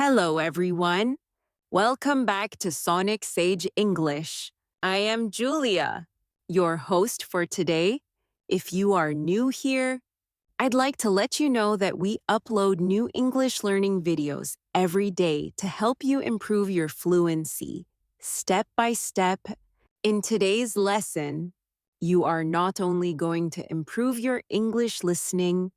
Hello, everyone. Welcome back to SonicSage English. I am Julia, your host for today. If you are new here, I'd like to let you know that we upload new English learning videos every day to help you improve your fluency, step by step. In today's lesson, you are not only going to improve your English listening,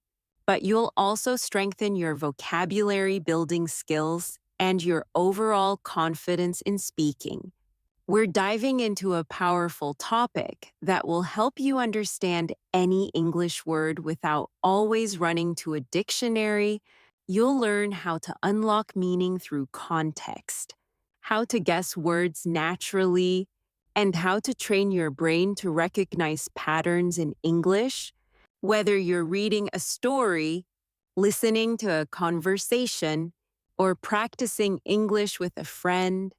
but you'll also strengthen your vocabulary building skills and your overall confidence in speaking. We're diving into a powerful topic that will help you understand any English word without always running to a dictionary. You'll learn how to unlock meaning through context, how to guess words naturally, and how to train your brain to recognize patterns in English. Whether you're reading a story, listening to a conversation, or practicing English with a friend,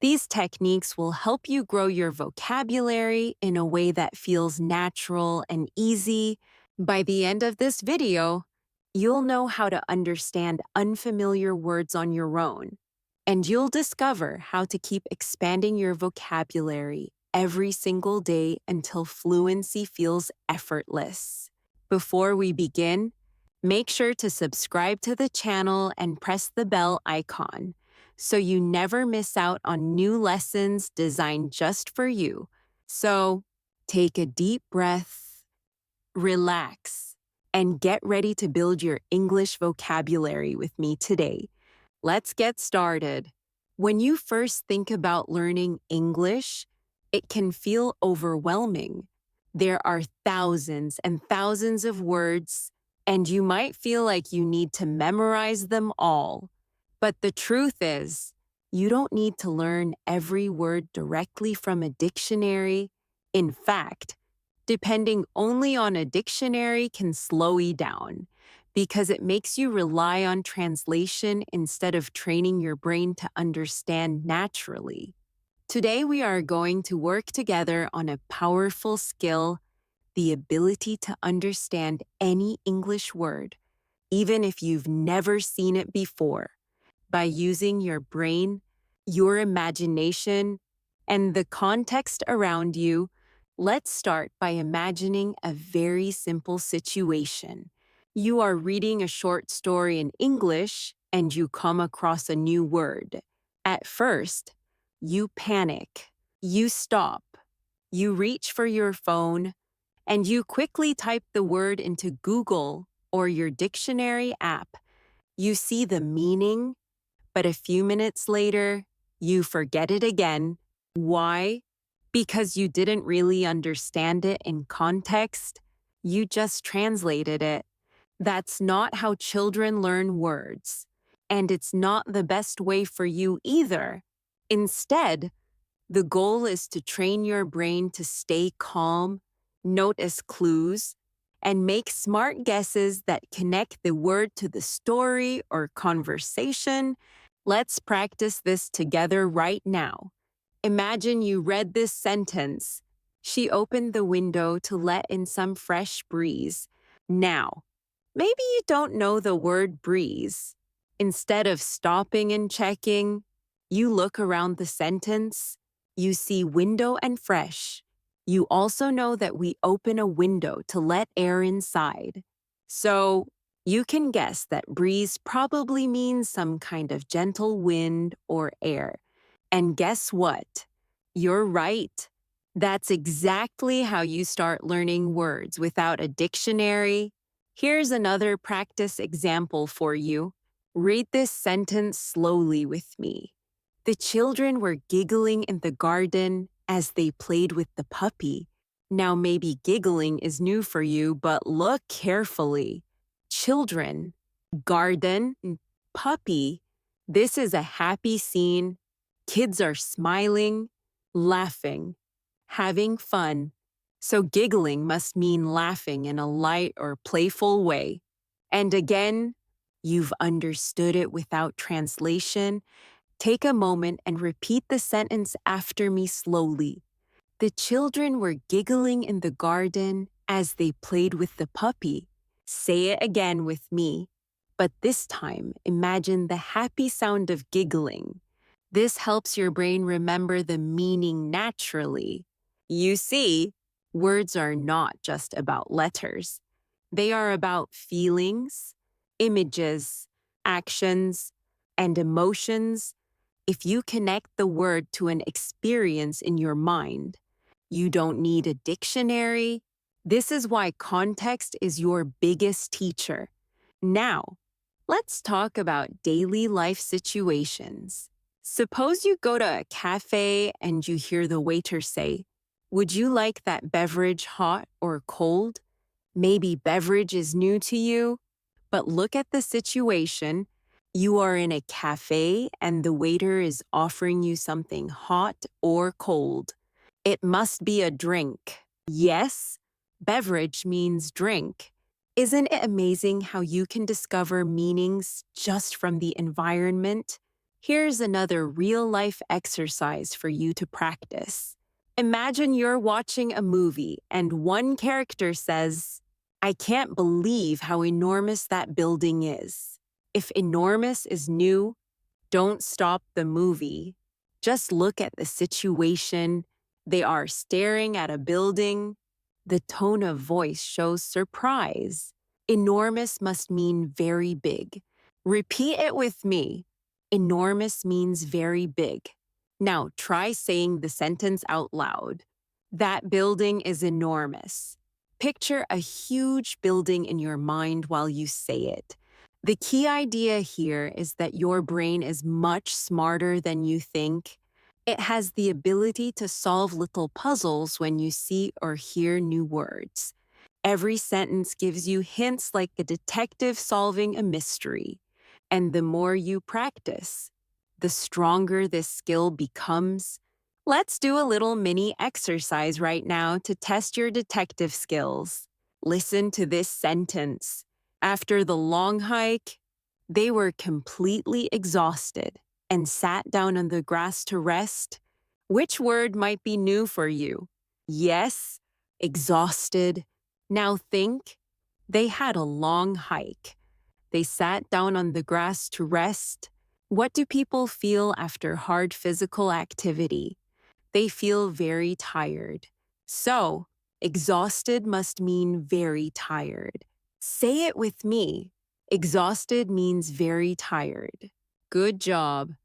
these techniques will help you grow your vocabulary in a way that feels natural and easy. By the end of this video, you'll know how to understand unfamiliar words on your own, and you'll discover how to keep expanding your vocabulary every single day until fluency feels effortless. Before we begin, make sure to subscribe to the channel and press the bell icon so you never miss out on new lessons designed just for you. So, take a deep breath, relax, and get ready to build your English vocabulary with me today. Let's get started. When you first think about learning English, it can feel overwhelming. There are thousands and thousands of words, and you might feel like you need to memorize them all. But the truth is, you don't need to learn every word directly from a dictionary. In fact, depending only on a dictionary can slow you down because it makes you rely on translation instead of training your brain to understand naturally. Today, we are going to work together on a powerful skill, the ability to understand any English word, even if you've never seen it before, by using your brain, your imagination, and the context around you. Let's start by imagining a very simple situation. You are reading a short story in English and you come across a new word. At first, you panic, you stop, you reach for your phone, and you quickly type the word into Google or your dictionary app. You see the meaning, but a few minutes later, you forget it again. Why? Because you didn't really understand it in context. You just translated it. That's not how children learn words, and it's not the best way for you either. Instead, the goal is to train your brain to stay calm, notice clues, and make smart guesses that connect the word to the story or conversation. Let's practice this together right now. Imagine you read this sentence. She opened the window to let in some fresh breeze. Now, maybe you don't know the word breeze. Instead of stopping and checking, you look around the sentence. You see window and fresh. You also know that we open a window to let air inside. So, you can guess that breeze probably means some kind of gentle wind or air. And guess what? You're right. That's exactly how you start learning words without a dictionary. Here's another practice example for you. Read this sentence slowly with me. The children were giggling in the garden as they played with the puppy. Now, maybe giggling is new for you, but look carefully. Children, garden, puppy. This is a happy scene. Kids are smiling, laughing, having fun. So giggling must mean laughing in a light or playful way. And again, you've understood it without translation. Take a moment and repeat the sentence after me slowly. The children were giggling in the garden as they played with the puppy. Say it again with me. But this time, imagine the happy sound of giggling. This helps your brain remember the meaning naturally. You see, words are not just about letters. They are about feelings, images, actions, and emotions. If you connect the word to an experience in your mind, you don't need a dictionary. This is why context is your biggest teacher. Now, let's talk about daily life situations. Suppose you go to a cafe and you hear the waiter say, "Would you like that beverage hot or cold?" Maybe beverage is new to you, but look at the situation. You are in a cafe and the waiter is offering you something hot or cold. It must be a drink. Yes, beverage means drink. Isn't it amazing how you can discover meanings just from the environment? Here's another real-life exercise for you to practice. Imagine you're watching a movie and one character says, "I can't believe how enormous that building is." If enormous is new, don't stop the movie. Just look at the situation. They are staring at a building. The tone of voice shows surprise. Enormous must mean very big. Repeat it with me. Enormous means very big. Now try saying the sentence out loud. That building is enormous. Picture a huge building in your mind while you say it. The key idea here is that your brain is much smarter than you think. It has the ability to solve little puzzles when you see or hear new words. Every sentence gives you hints like a detective solving a mystery. And the more you practice, the stronger this skill becomes. Let's do a little mini exercise right now to test your detective skills. Listen to this sentence. After the long hike, they were completely exhausted and sat down on the grass to rest. Which word might be new for you? Yes, exhausted. Now think, they had a long hike. They sat down on the grass to rest. What do people feel after hard physical activity? They feel very tired. So, exhausted must mean very tired. Say it with me. Exhausted means very tired. Good job.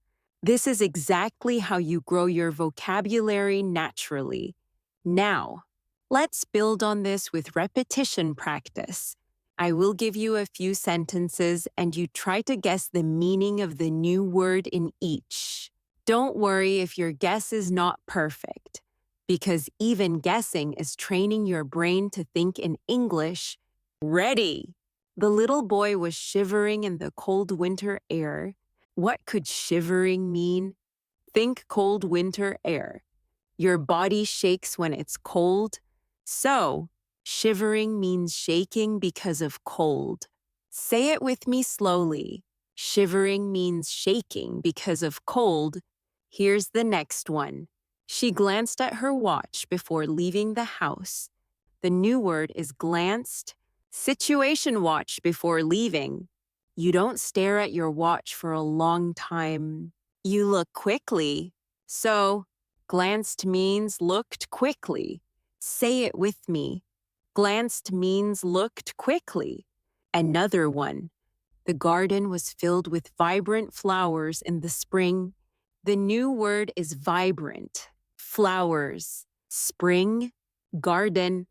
This is exactly how you grow your vocabulary naturally. Now, let's build on this with repetition practice. I will give you a few sentences and you try to guess the meaning of the new word in each. Don't worry if your guess is not perfect, because even guessing is training your brain to think in English. Ready! The little boy was shivering in the cold winter air. What could shivering mean? Think cold winter air. Your body shakes when it's cold. So, shivering means shaking because of cold. Say it with me slowly. Shivering means shaking because of cold. Here's the next one. She glanced at her watch before leaving the house. The new word is glanced. Situation watch before leaving. You don't stare at your watch for a long time. You look quickly. So, glanced means looked quickly. Say it with me. Glanced means looked quickly. Another one. The garden was filled with vibrant flowers in the spring. The new word is vibrant. Flowers. Spring. Garden.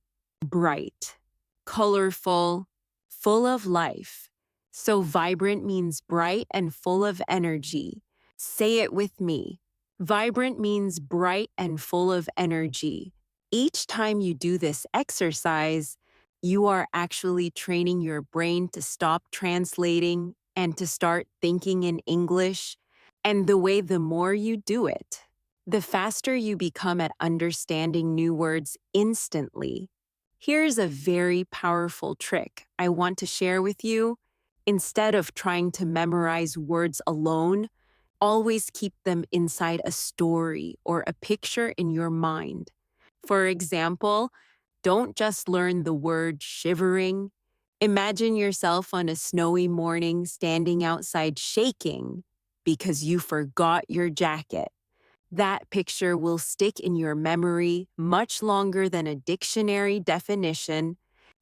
Bright. Colorful. Full of life. So vibrant means bright and full of energy. Say it with me. Vibrant means bright and full of energy. Each time you do this exercise, you are actually training your brain to stop translating and to start thinking in English. And the more you do it, the faster you become at understanding new words instantly. Here's a very powerful trick I want to share with you. Instead of trying to memorize words alone, always keep them inside a story or a picture in your mind. For example, don't just learn the word shivering. Imagine yourself on a snowy morning standing outside shaking because you forgot your jacket. That picture will stick in your memory much longer than a dictionary definition.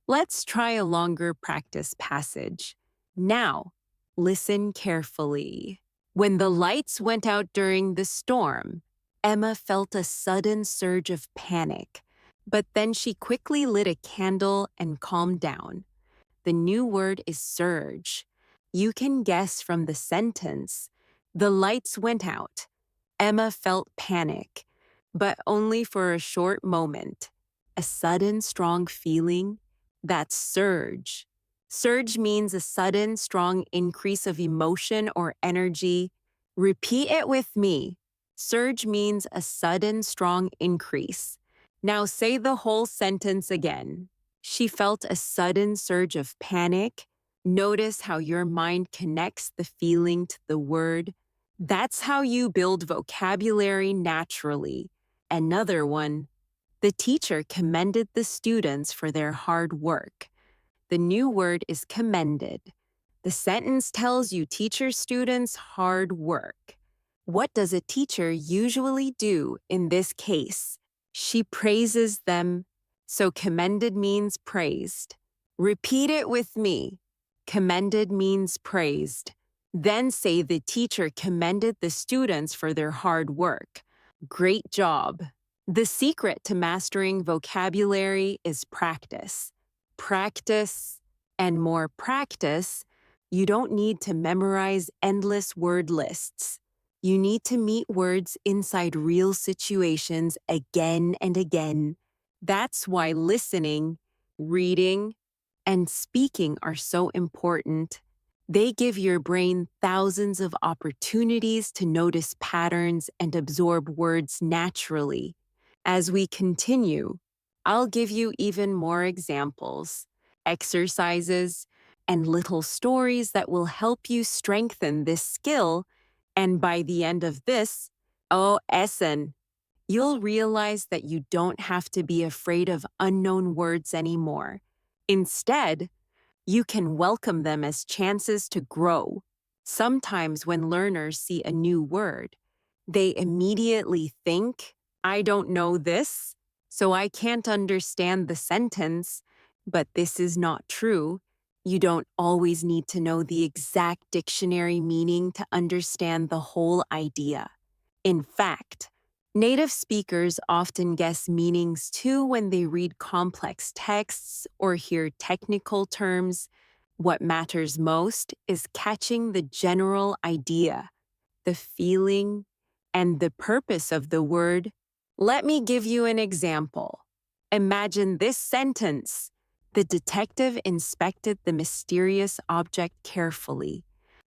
Let's try a longer practice passage. Now, listen carefully. When the lights went out during the storm, Emma felt a sudden surge of panic, but then she quickly lit a candle and calmed down. The new word is surge. You can guess from the sentence. The lights went out. Emma felt panic, but only for a short moment. A sudden, strong feeling. That's surge. Surge means a sudden, strong increase of emotion or energy. Repeat it with me. Surge means a sudden, strong increase. Now say the whole sentence again. She felt a sudden surge of panic. Notice how your mind connects the feeling to the word. That's how you build vocabulary naturally. Another one. The teacher commended the students for their hard work. The new word is commended. The sentence tells you teacher students' hard work. What does a teacher usually do in this case? She praises them. So commended means praised. Repeat it with me. Commended means praised. Then say the teacher commended the students for their hard work. Great job. The secret to mastering vocabulary is practice. Practice and more practice. You don't need to memorize endless word lists. You need to meet words inside real situations again and again. That's why listening, reading, and speaking are so important. They give your brain thousands of opportunities to notice patterns and absorb words naturally. As we continue, I'll give you even more examples, exercises, and little stories that will help you strengthen this skill. And by the end of this, lesson, you'll realize that you don't have to be afraid of unknown words anymore. Instead, you can welcome them as chances to grow. Sometimes when learners see a new word, they immediately think, I don't know this, so I can't understand the sentence. But this is not true. You don't always need to know the exact dictionary meaning to understand the whole idea. In fact, native speakers often guess meanings too when they read complex texts or hear technical terms. What matters most is catching the general idea, the feeling, and the purpose of the word. Let me give you an example. Imagine this sentence. The detective inspected the mysterious object carefully.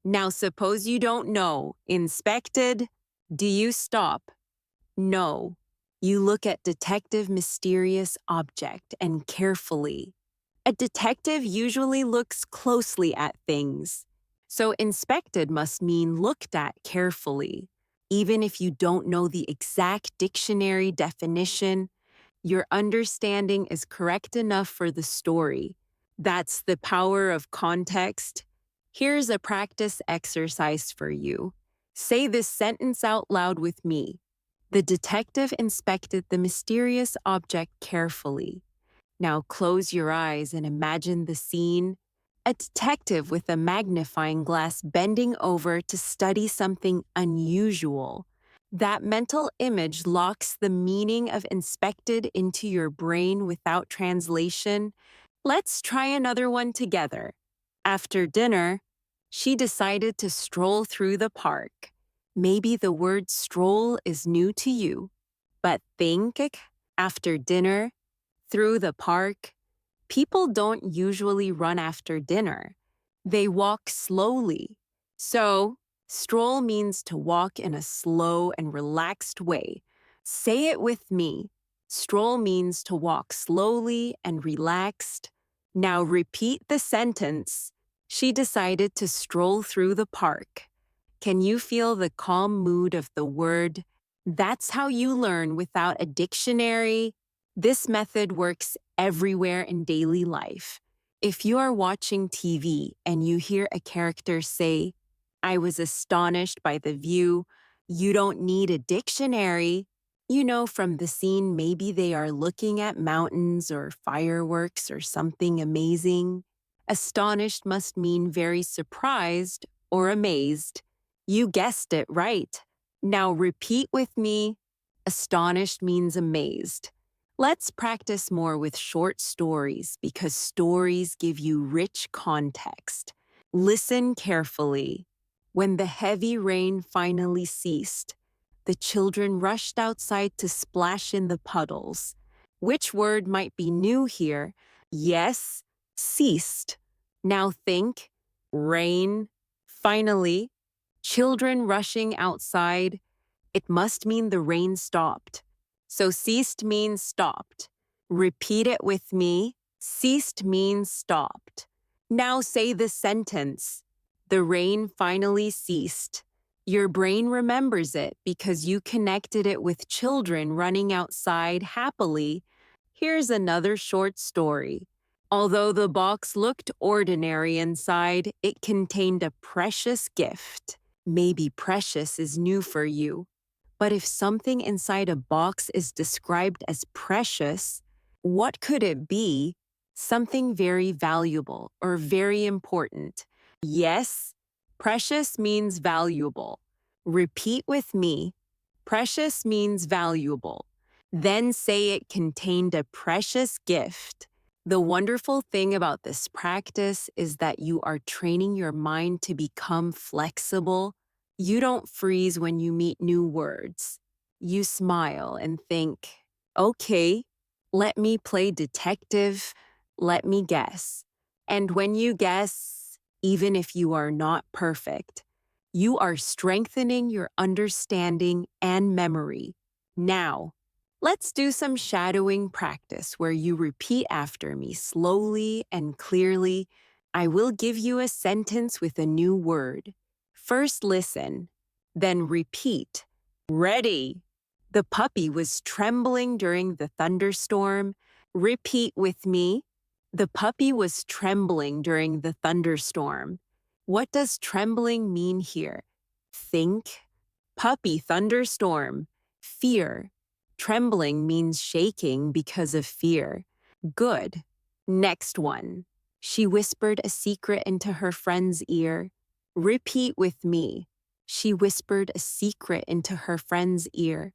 Now suppose you don't know. Inspected. Do you stop? No. You look at detective mysterious object and carefully. A detective usually looks closely at things. So inspected must mean looked at carefully. Even if you don't know the exact dictionary definition, your understanding is correct enough for the story. That's the power of context. Here's a practice exercise for you. Say this sentence out loud with me. The detective inspected the mysterious object carefully. Now close your eyes and imagine the scene. A detective with a magnifying glass bending over to study something unusual. That mental image locks the meaning of inspected into your brain without translation. Let's try another one together. After dinner, she decided to stroll through the park. Maybe the word stroll is new to you, but think, after dinner, through the park, people don't usually run after dinner. They walk slowly. So, stroll means to walk in a slow and relaxed way. Say it with me. Stroll means to walk slowly and relaxed. Now repeat the sentence. She decided to stroll through the park. Can you feel the calm mood of the word? That's how you learn without a dictionary. This method works everywhere in daily life. If you are watching TV and you hear a character say, I was astonished by the view, you don't need a dictionary. You know from the scene maybe they are looking at mountains or fireworks or something amazing. Astonished must mean very surprised or amazed. You guessed it right. Now repeat with me. Astonished means amazed. Let's practice more with short stories because stories give you rich context. Listen carefully. When the heavy rain finally ceased, the children rushed outside to splash in the puddles. Which word might be new here? Yes, ceased. Now think, rain. Finally, children rushing outside. It must mean the rain stopped. So ceased means stopped. Repeat it with me. Ceased means stopped. Now say the sentence. The rain finally ceased. Your brain remembers it because you connected it with children running outside happily. Here's another short story. Although the box looked ordinary inside, it contained a precious gift. Maybe precious is new for you. But if something inside a box is described as precious, what could it be? Something very valuable or very important. Yes, precious means valuable. Repeat with me. Precious means valuable. Then say it contained a precious gift. The wonderful thing about this practice is that you are training your mind to become flexible. You don't freeze when you meet new words. You smile and think, okay, let me play detective, let me guess. And when you guess, even if you are not perfect, you are strengthening your understanding and memory. Now, let's do some shadowing practice where you repeat after me slowly and clearly. I will give you a sentence with a new word. First listen, then repeat. Ready. The puppy was trembling during the thunderstorm. Repeat with me. The puppy was trembling during the thunderstorm. What does trembling mean here? Think. Puppy thunderstorm. Fear. Trembling means shaking because of fear. Good. Next one. She whispered a secret into her friend's ear. Repeat with me. She whispered a secret into her friend's ear.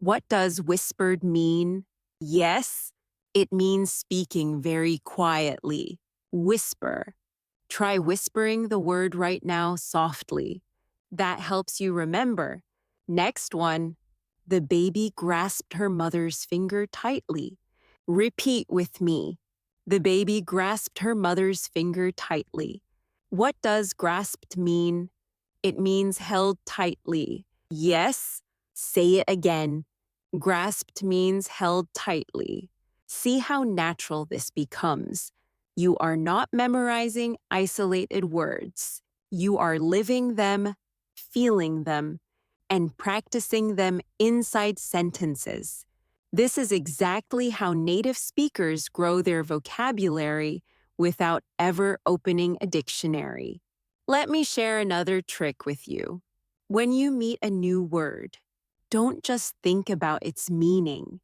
What does whispered mean? Yes, it means speaking very quietly. Whisper. Try whispering the word right now softly. That helps you remember. Next one. The baby grasped her mother's finger tightly. Repeat with me. The baby grasped her mother's finger tightly. What does grasped mean? It means held tightly. Yes, say it again. Grasped means held tightly. See how natural this becomes. You are not memorizing isolated words. You are living them, feeling them, and practicing them inside sentences. This is exactly how native speakers grow their vocabulary without ever opening a dictionary. Let me share another trick with you. When you meet a new word, don't just think about its meaning.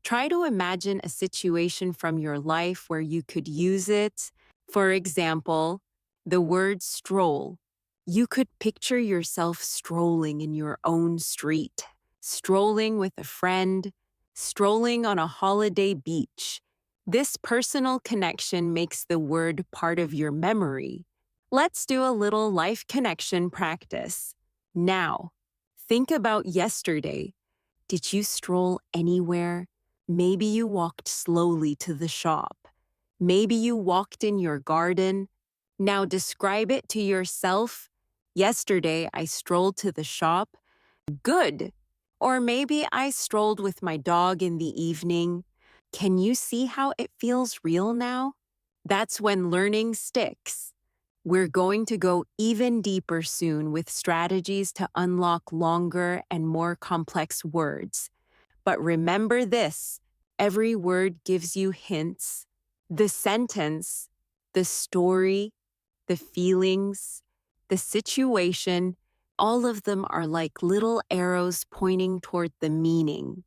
Try to imagine a situation from your life where you could use it. For example, the word stroll. You could picture yourself strolling in your own street, strolling with a friend, strolling on a holiday beach. This personal connection makes the word part of your memory. Let's do a little life connection practice. Now, think about yesterday. Did you stroll anywhere? Maybe you walked slowly to the shop. Maybe you walked in your garden. Now describe it to yourself. Yesterday, I strolled to the shop. Good. Or maybe I strolled with my dog in the evening. Can you see how it feels real now? That's when learning sticks. We're going to go even deeper soon with strategies to unlock longer and more complex words. But remember this, every word gives you hints. The The story, the feelings, the situation, all of them are like little arrows pointing toward the meaning.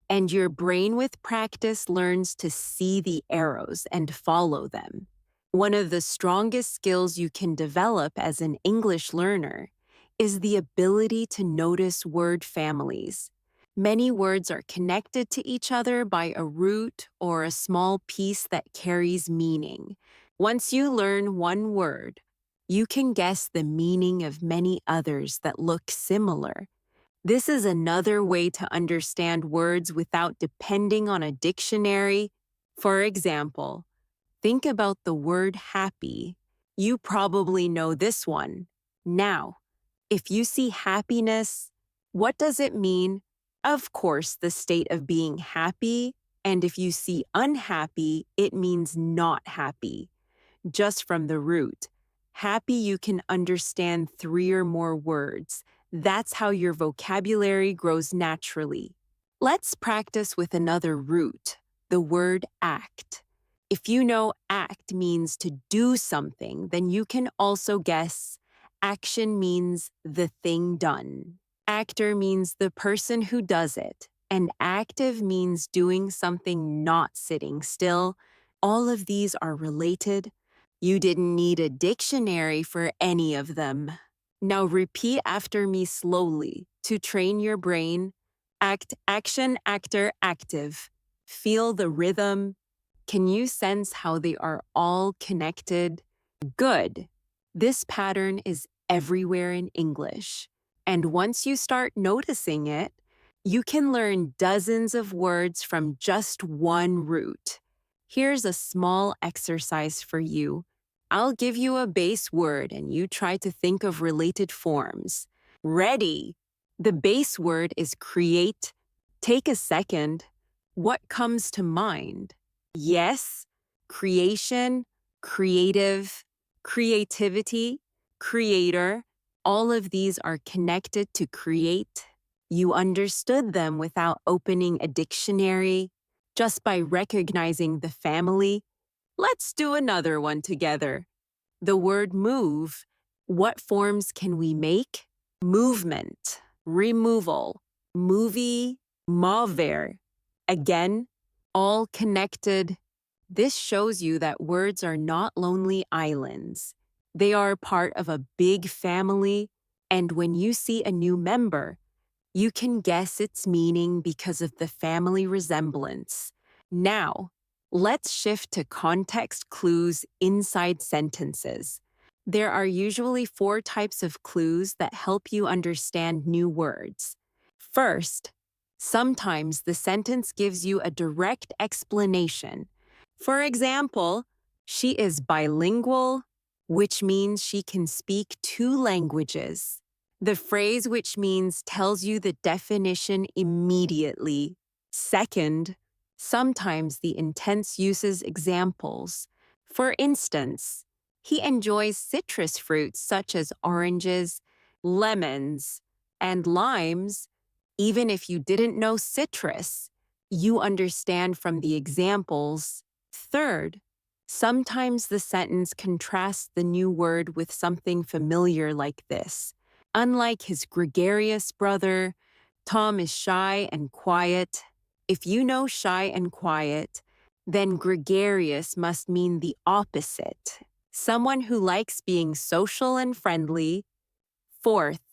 And your brain with practice learns to see the arrows and follow them. One of the strongest skills you can develop as an English learner is the ability to notice word families. Many words are connected to each other by a root or a small piece that carries meaning. Once you learn one word, you can guess the meaning of many others that look similar. This is another way to understand words without depending on a dictionary. For example, think about the word happy. You probably know this one. Now, if you see happiness, what does it mean? Of course, the state of being happy. And if you see unhappy, it means not happy. Just from the root. Happy, you can understand 3 or more words. That's how your vocabulary grows naturally. Let's practice with another root, the word act. If you know act means to do something, then you can also guess action means the thing done. Actor means the person who does it, and active means doing something not sitting still. All of these are related. You didn't need a dictionary for any of them. Now repeat after me slowly to train your brain. Act, action, actor, active. Feel the rhythm. Can you sense how they are all connected? Good. This pattern is everywhere in English. And once you start noticing it, you can learn dozens of words from just one root. Here's a small exercise for you. I'll give you a base word and you try to think of related forms. Ready? The base word is create. Take a second. What comes to mind? Yes, creation, creative, creativity, creator. All of these are connected to create. You understood them without opening a dictionary, just by recognizing the family. Let's do another one together. The word move. What forms can we make? Movement, removal, movie, mover. Again, all connected. This shows you that words are not lonely islands. They are part of a big family, and when you see a new member, you can guess its meaning because of the family resemblance. Now, let's shift to context clues inside sentences. There are usually 4 types of clues that help you understand new words. First, sometimes the sentence gives you a direct explanation. For example, she is bilingual, which means she can speak 2 languages. The phrase which means tells you the definition immediately. Second, sometimes the intense uses examples. For instance, he enjoys citrus fruits such as oranges, lemons, and limes. Even if you didn't know citrus, you understand from the examples. Third, sometimes the sentence contrasts the new word with something familiar like this. Unlike his gregarious brother, Tom is shy and quiet. If you know shy and quiet, then gregarious must mean the opposite. Someone who likes being social and friendly. Fourth,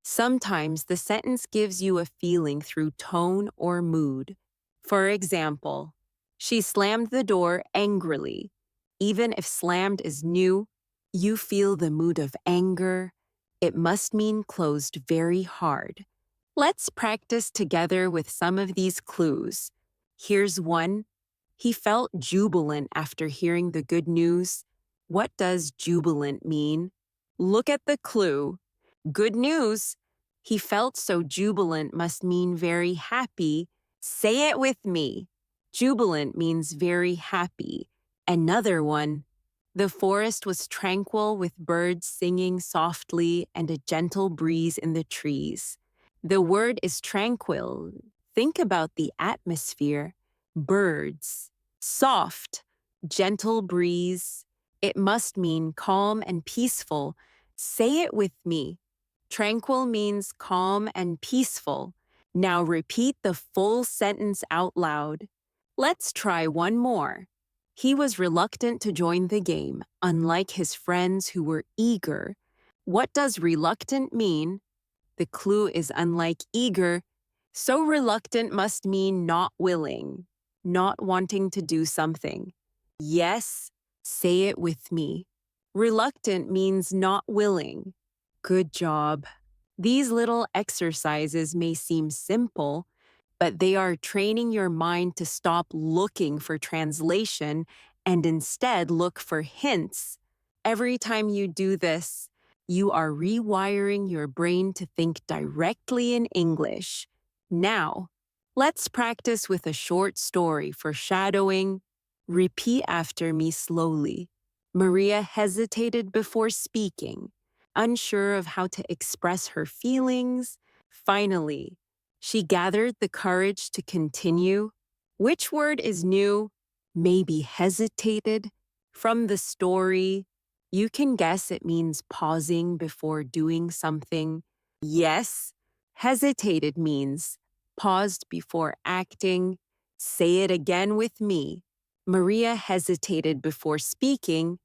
sometimes the sentence gives you a feeling through tone or mood. For example, she slammed the door angrily. Even if slammed is new, you feel the mood of anger. It must mean closed very hard. Let's practice together with some of these clues. Here's one. He felt jubilant after hearing the good news. What does jubilant mean? Look at the clue. Good news. He felt so jubilant must mean very happy. Say it with me. Jubilant means very happy. Another one. The forest was tranquil with birds singing softly and a gentle breeze in the trees. The word is tranquil. Think about the atmosphere. Birds. Soft. Gentle breeze. It must mean calm and peaceful. Say it with me. Tranquil means calm and peaceful. Now repeat the full sentence out loud. Let's try one more. He was reluctant to join the game, unlike his friends who were eager. What does reluctant mean? The clue is unlike eager, so reluctant must mean not willing, not wanting to do something. Yes, say it with me. Reluctant means not willing. Good job. These little exercises may seem simple, but they are training your mind to stop looking for translation and instead look for hints. Every time you do this, you are rewiring your brain to think directly in English. Now, let's practice with a short story for shadowing. Repeat after me slowly. Maria hesitated before speaking, unsure of how to express her feelings. Finally, she gathered the courage to continue. Which word is new? Maybe hesitated. From the story, you can guess it means pausing before doing something. Yes, hesitated means paused before acting. Say it again with me. Maria hesitated before speaking.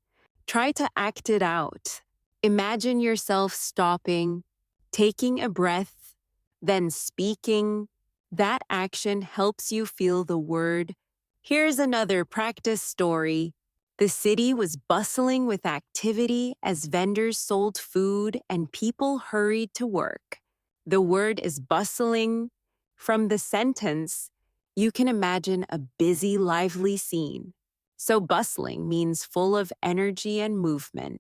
Try to act it out. Imagine yourself stopping, taking a breath, then speaking. That action helps you feel the word. Here's another practice story. The city was bustling with activity as vendors sold food and people hurried to work. The word is bustling. From the sentence, you can imagine a busy, lively scene. So bustling means full of energy and movement.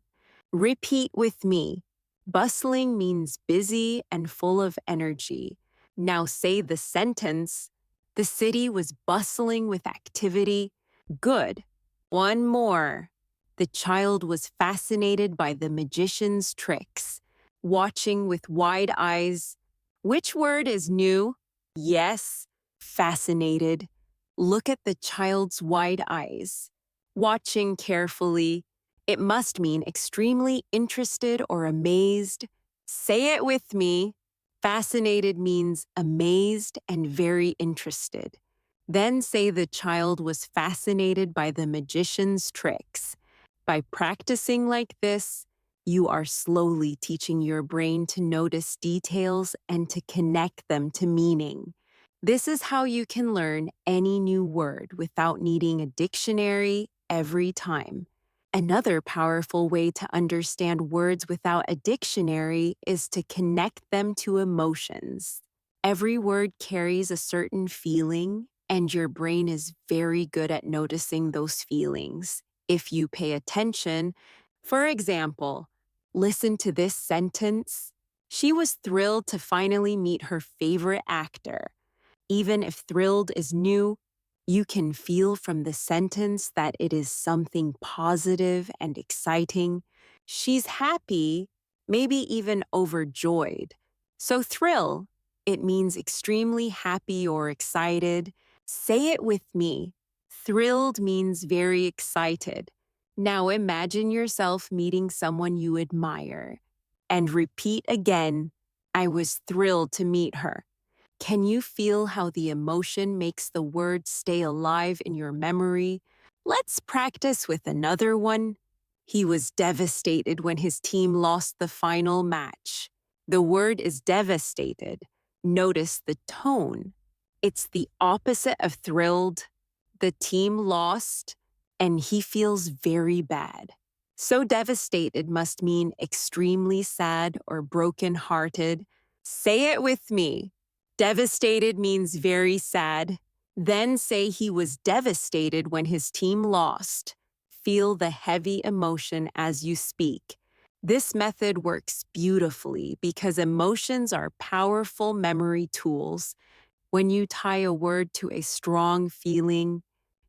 Repeat with me. Bustling means busy and full of energy. Now say the sentence. The city was bustling with activity. Good. One more. The child was fascinated by the magician's tricks, watching with wide eyes. Which word is new? Yes, fascinated. Look at the child's wide eyes. Watching carefully. It must mean extremely interested or amazed. Say it with me. Fascinated means amazed and very interested. Then say the child was fascinated by the magician's tricks. By practicing like this, you are slowly teaching your brain to notice details and to connect them to meaning. This is how you can learn any new word without needing a dictionary every time. Another powerful way to understand words without a dictionary is to connect them to emotions. Every word carries a certain feeling, and your brain is very good at noticing those feelings. If you pay attention, for example, listen to this sentence. She was thrilled to finally meet her favorite actor. Even if thrilled is new, you can feel from the sentence that it is something positive and exciting. She's happy, maybe even overjoyed. So thrill, it means extremely happy or excited. Say it with me. Thrilled means very excited. Now imagine yourself meeting someone you admire. And repeat again, I was thrilled to meet her. Can you feel how the emotion makes the word stay alive in your memory? Let's practice with another one. He was devastated when his team lost the final match. The word is devastated. Notice the tone. It's the opposite of thrilled. The team lost, and he feels very bad. So devastated must mean extremely sad or broken-hearted. Say it with me. Devastated means very sad. Then say he was devastated when his team lost. Feel the heavy emotion as you speak. This method works beautifully because emotions are powerful memory tools. When you tie a word to a strong feeling,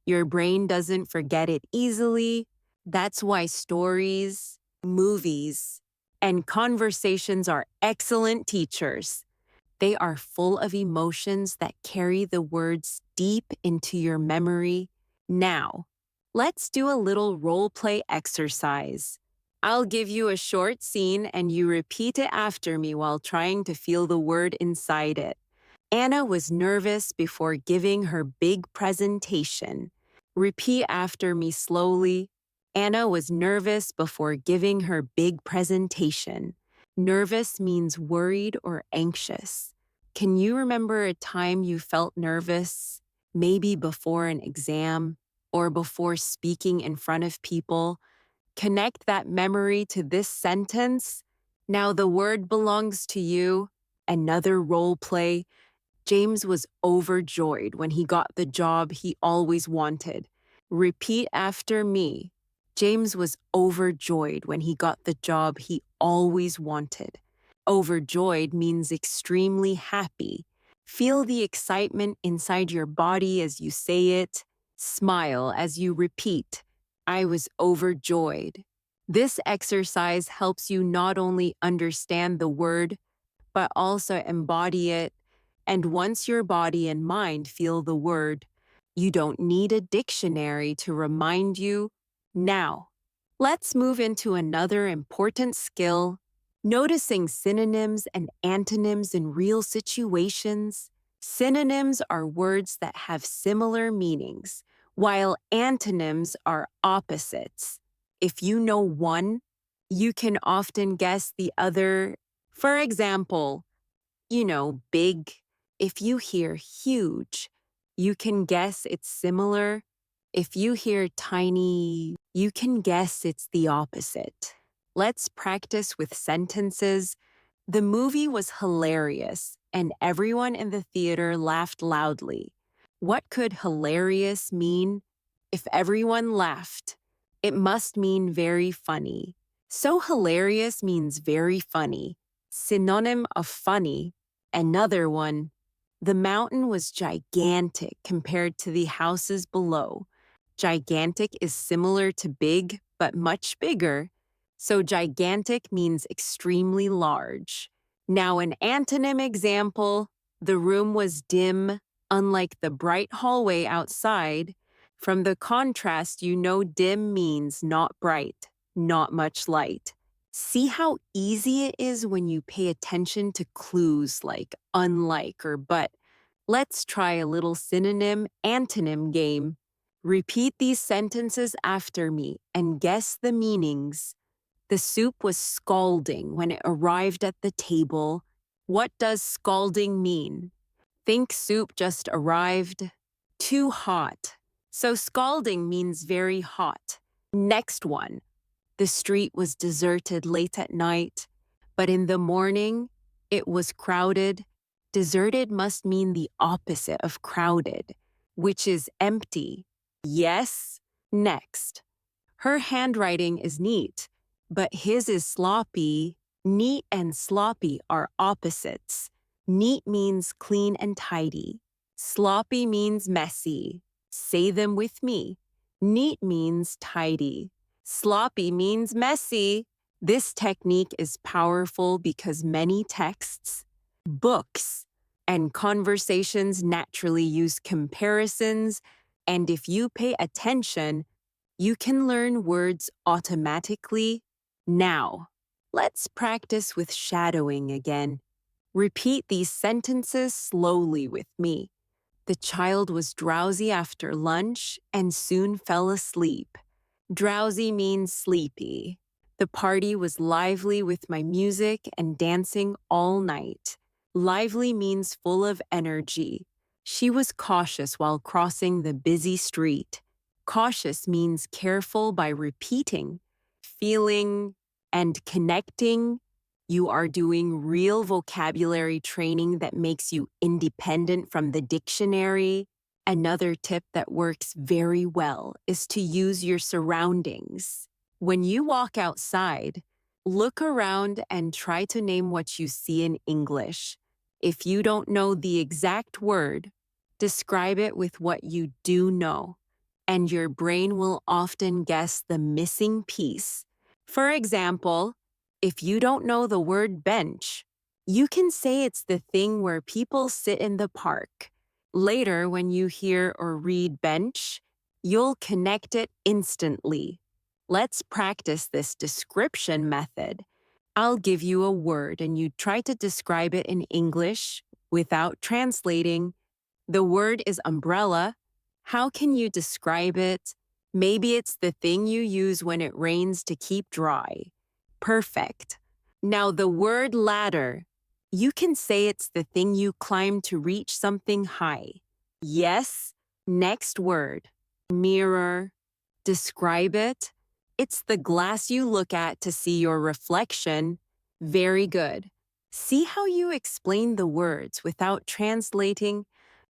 your brain doesn't forget it easily. That's why stories, movies, and conversations are excellent teachers. They are full of emotions that carry the words deep into your memory. Now, Let's do a little role play exercise. I'll give you a short scene and you repeat it after me while trying to feel the word inside it. Anna was nervous before giving her big presentation. Repeat after me slowly. Anna was nervous before giving her big presentation. Nervous means worried or anxious. Can you remember a time you felt nervous? Maybe before an exam or before speaking in front of people? Connect that memory to this sentence. Now the word belongs to you. Another role play. James was overjoyed when he got the job he always wanted. Repeat after me. James was overjoyed when he got the job he always wanted. Overjoyed means extremely happy. Feel the excitement inside your body as you say it. Smile as you repeat. I was overjoyed. This exercise helps you not only understand the word, but also embody it. And once your body and mind feel the word, you don't need a dictionary to remind you. Now, let's move into another important skill, noticing synonyms and antonyms in real situations. Synonyms are words that have similar meanings, while antonyms are opposites. If you know one, you can often guess the other. For example, big. If you hear huge, you can guess it's similar. If you hear tiny, you can guess it's the opposite. Let's practice with sentences. The movie was hilarious, and everyone in the theater laughed loudly. What could hilarious mean? If everyone laughed, it must mean very funny. So hilarious means very funny. Synonym of funny. Another one, the mountain was gigantic compared to the houses below. Gigantic is similar to big, but much bigger. So gigantic means extremely large. Now an antonym example, the room was dim, unlike the bright hallway outside. From the contrast, you know dim means not bright, not much light. See how easy it is when you pay attention to clues like unlike or but. Let's try a little synonym antonym game. Repeat these sentences after me and guess the meanings. The soup was scalding when it arrived at the table. What does scalding mean? Think soup just arrived. Too hot. So scalding means very hot. Next one. The street was deserted late at night, but in the morning, it was crowded. Deserted must mean the opposite of crowded, which is empty. Yes? Next. Her handwriting is neat, but his is sloppy. Neat and sloppy are opposites. Neat means clean and tidy. Sloppy means messy. Say them with me. Neat means tidy. Sloppy means messy. This technique is powerful because many texts, books, and conversations naturally use comparisons, and if you pay attention, you can learn words automatically. Now, let's practice with shadowing again. Repeat these sentences slowly with me. The child was drowsy after lunch and soon fell asleep. Drowsy means sleepy. The party was lively with my music and dancing all night. Lively means full of energy. She was cautious while crossing the busy street. Cautious means careful by repeating, feeling, and connecting. You are doing real vocabulary training that makes you independent from the dictionary. Another tip that works very well is to use your surroundings. When you walk outside, look around and try to name what you see in English. If you don't know the exact word, describe it with what you do know, and your brain will often guess the missing piece. For example, if you don't know the word bench, you can say it's the thing where people sit in the park. Later, when you hear or read bench, you'll connect it instantly. Let's practice this description method. I'll give you a word and you try to describe it in English without translating. The word is umbrella. How can you describe it? Maybe it's the thing you use when it rains to keep dry. Perfect. Now the word ladder. You can say it's the thing you climb to reach something high. Yes. Next word. Mirror. Describe it. It's the glass you look at to see your reflection. Very good. See how you explain the words without translating?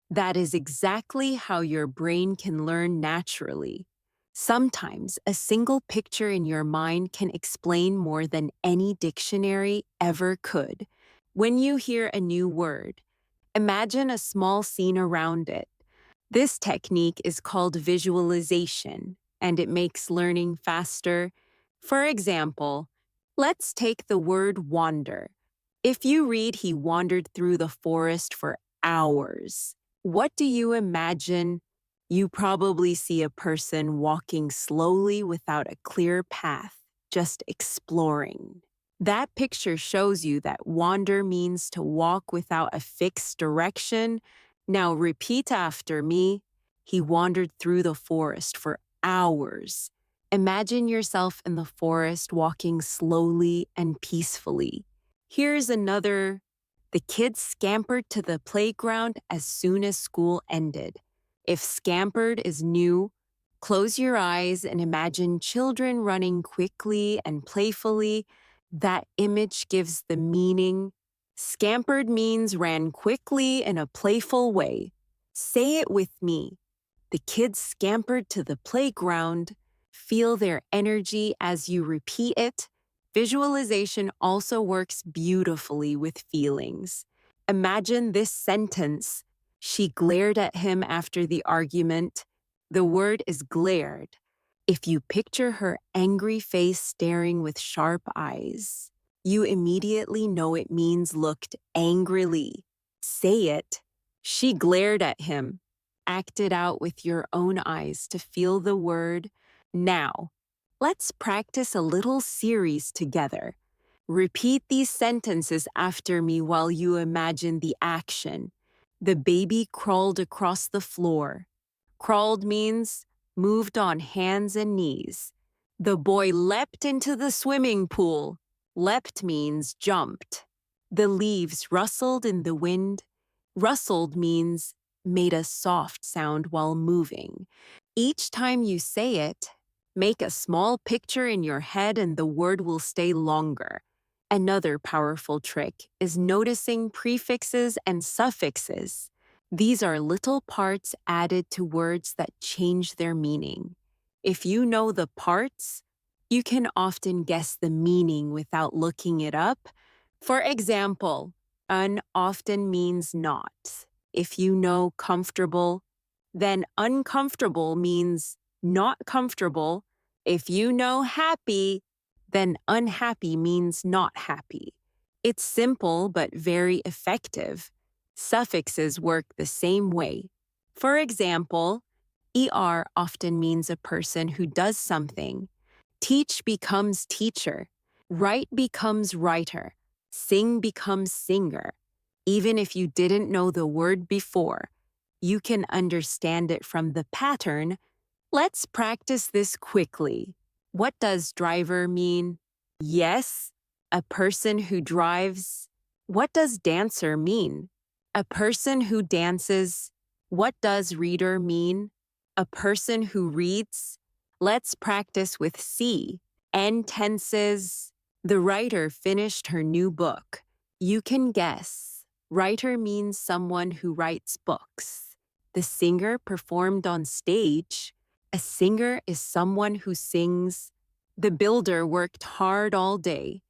That is exactly how your brain can learn naturally. Sometimes a single picture in your mind can explain more than any dictionary ever could. When you hear a new word, imagine a small scene around it. This technique is called visualization, and it makes learning faster. For example, let's take the word wander. If you read he wandered through the forest for hours, what do you imagine? You probably see a person walking slowly without a clear path, just exploring. That picture shows you that wander means to walk without a fixed direction. Now repeat after me. He wandered through the forest for hours. Imagine yourself in the forest walking slowly and peacefully. Here's another. The kids scampered to the playground as soon as school ended. If scampered is new, close your eyes and imagine children running quickly and playfully. That image gives the meaning. Scampered means ran quickly in a playful way. Say it with me. The kids scampered to the playground. Feel their energy as you repeat it. Visualization also works beautifully with feelings. Imagine this sentence. She glared at him after the argument. The word is glared. If you picture her angry face staring with sharp eyes, you immediately know it means looked angrily. Say it. She glared at him. Act it out with your own eyes to feel the word. Now, let's practice a little series together. Repeat these sentences after me while you imagine the action. The baby crawled across the floor. Crawled means moved on hands and knees. The boy leapt into the swimming pool. Leapt means jumped. The leaves rustled in the wind. Rustled means made a soft sound while moving. Each time you say it, make a small picture in your head and the word will stay longer. Another powerful trick is noticing prefixes and suffixes. These are little parts added to words that change their meaning. If you know the parts, you can often guess the meaning without looking it up. For example, un often means not. If you know comfortable, then uncomfortable means not comfortable. If you know happy, then unhappy means not happy. It's simple but very effective. Suffixes work the same way. For example, ER often means a person who does something. Teach becomes teacher. Write becomes writer. Sing becomes singer. Even if you didn't know the word before, you can understand it from the pattern. Let's practice this quickly. What does driver mean? Yes, a person who drives. What does dancer mean? A person who dances. What does reader mean? A person who reads. Let's practice with C. N tenses. The writer finished her new book. You can guess. Writer means someone who writes books. The singer performed on stage. A singer is someone who sings. The builder worked hard all day.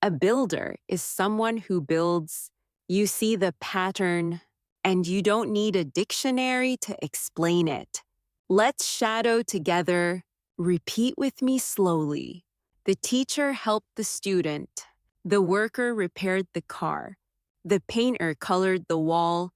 A builder is someone who builds. You see the pattern, and you don't need a dictionary to explain it. Let's shadow together. Repeat with me slowly. The teacher helped the student. The worker repaired the car. The painter colored the wall.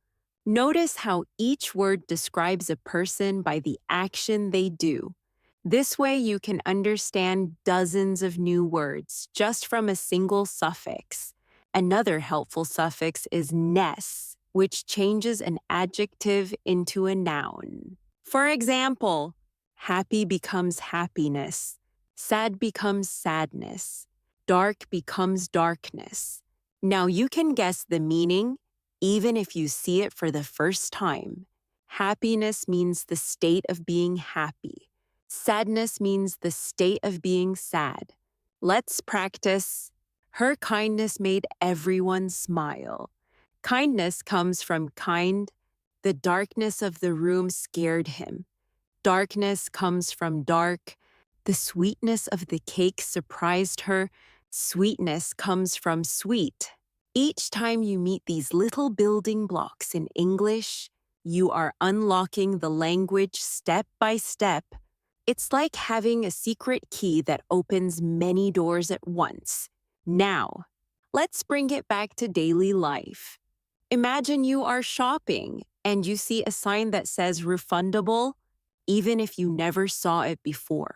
Notice how each word describes a person by the action they do. This way you can understand dozens of new words just from a single suffix. Another helpful suffix is ness, which changes an adjective into a noun. For example, happy becomes happiness, sad becomes sadness, dark becomes darkness. Now you can guess the meaning even if you see it for the first time. Happiness means the state of being happy. Sadness means the state of being sad. Let's practice. Her kindness made everyone smile. Kindness comes from kind. The darkness of the room scared him. Darkness comes from dark. The sweetness of the cake surprised her. Sweetness comes from sweet. Each time you meet these little building blocks in English, you are unlocking the language step by step. It's like having a secret key that opens many doors at once. Now, let's bring it back to daily life. Imagine you are shopping and you see a sign that says refundable, even if you never saw it before.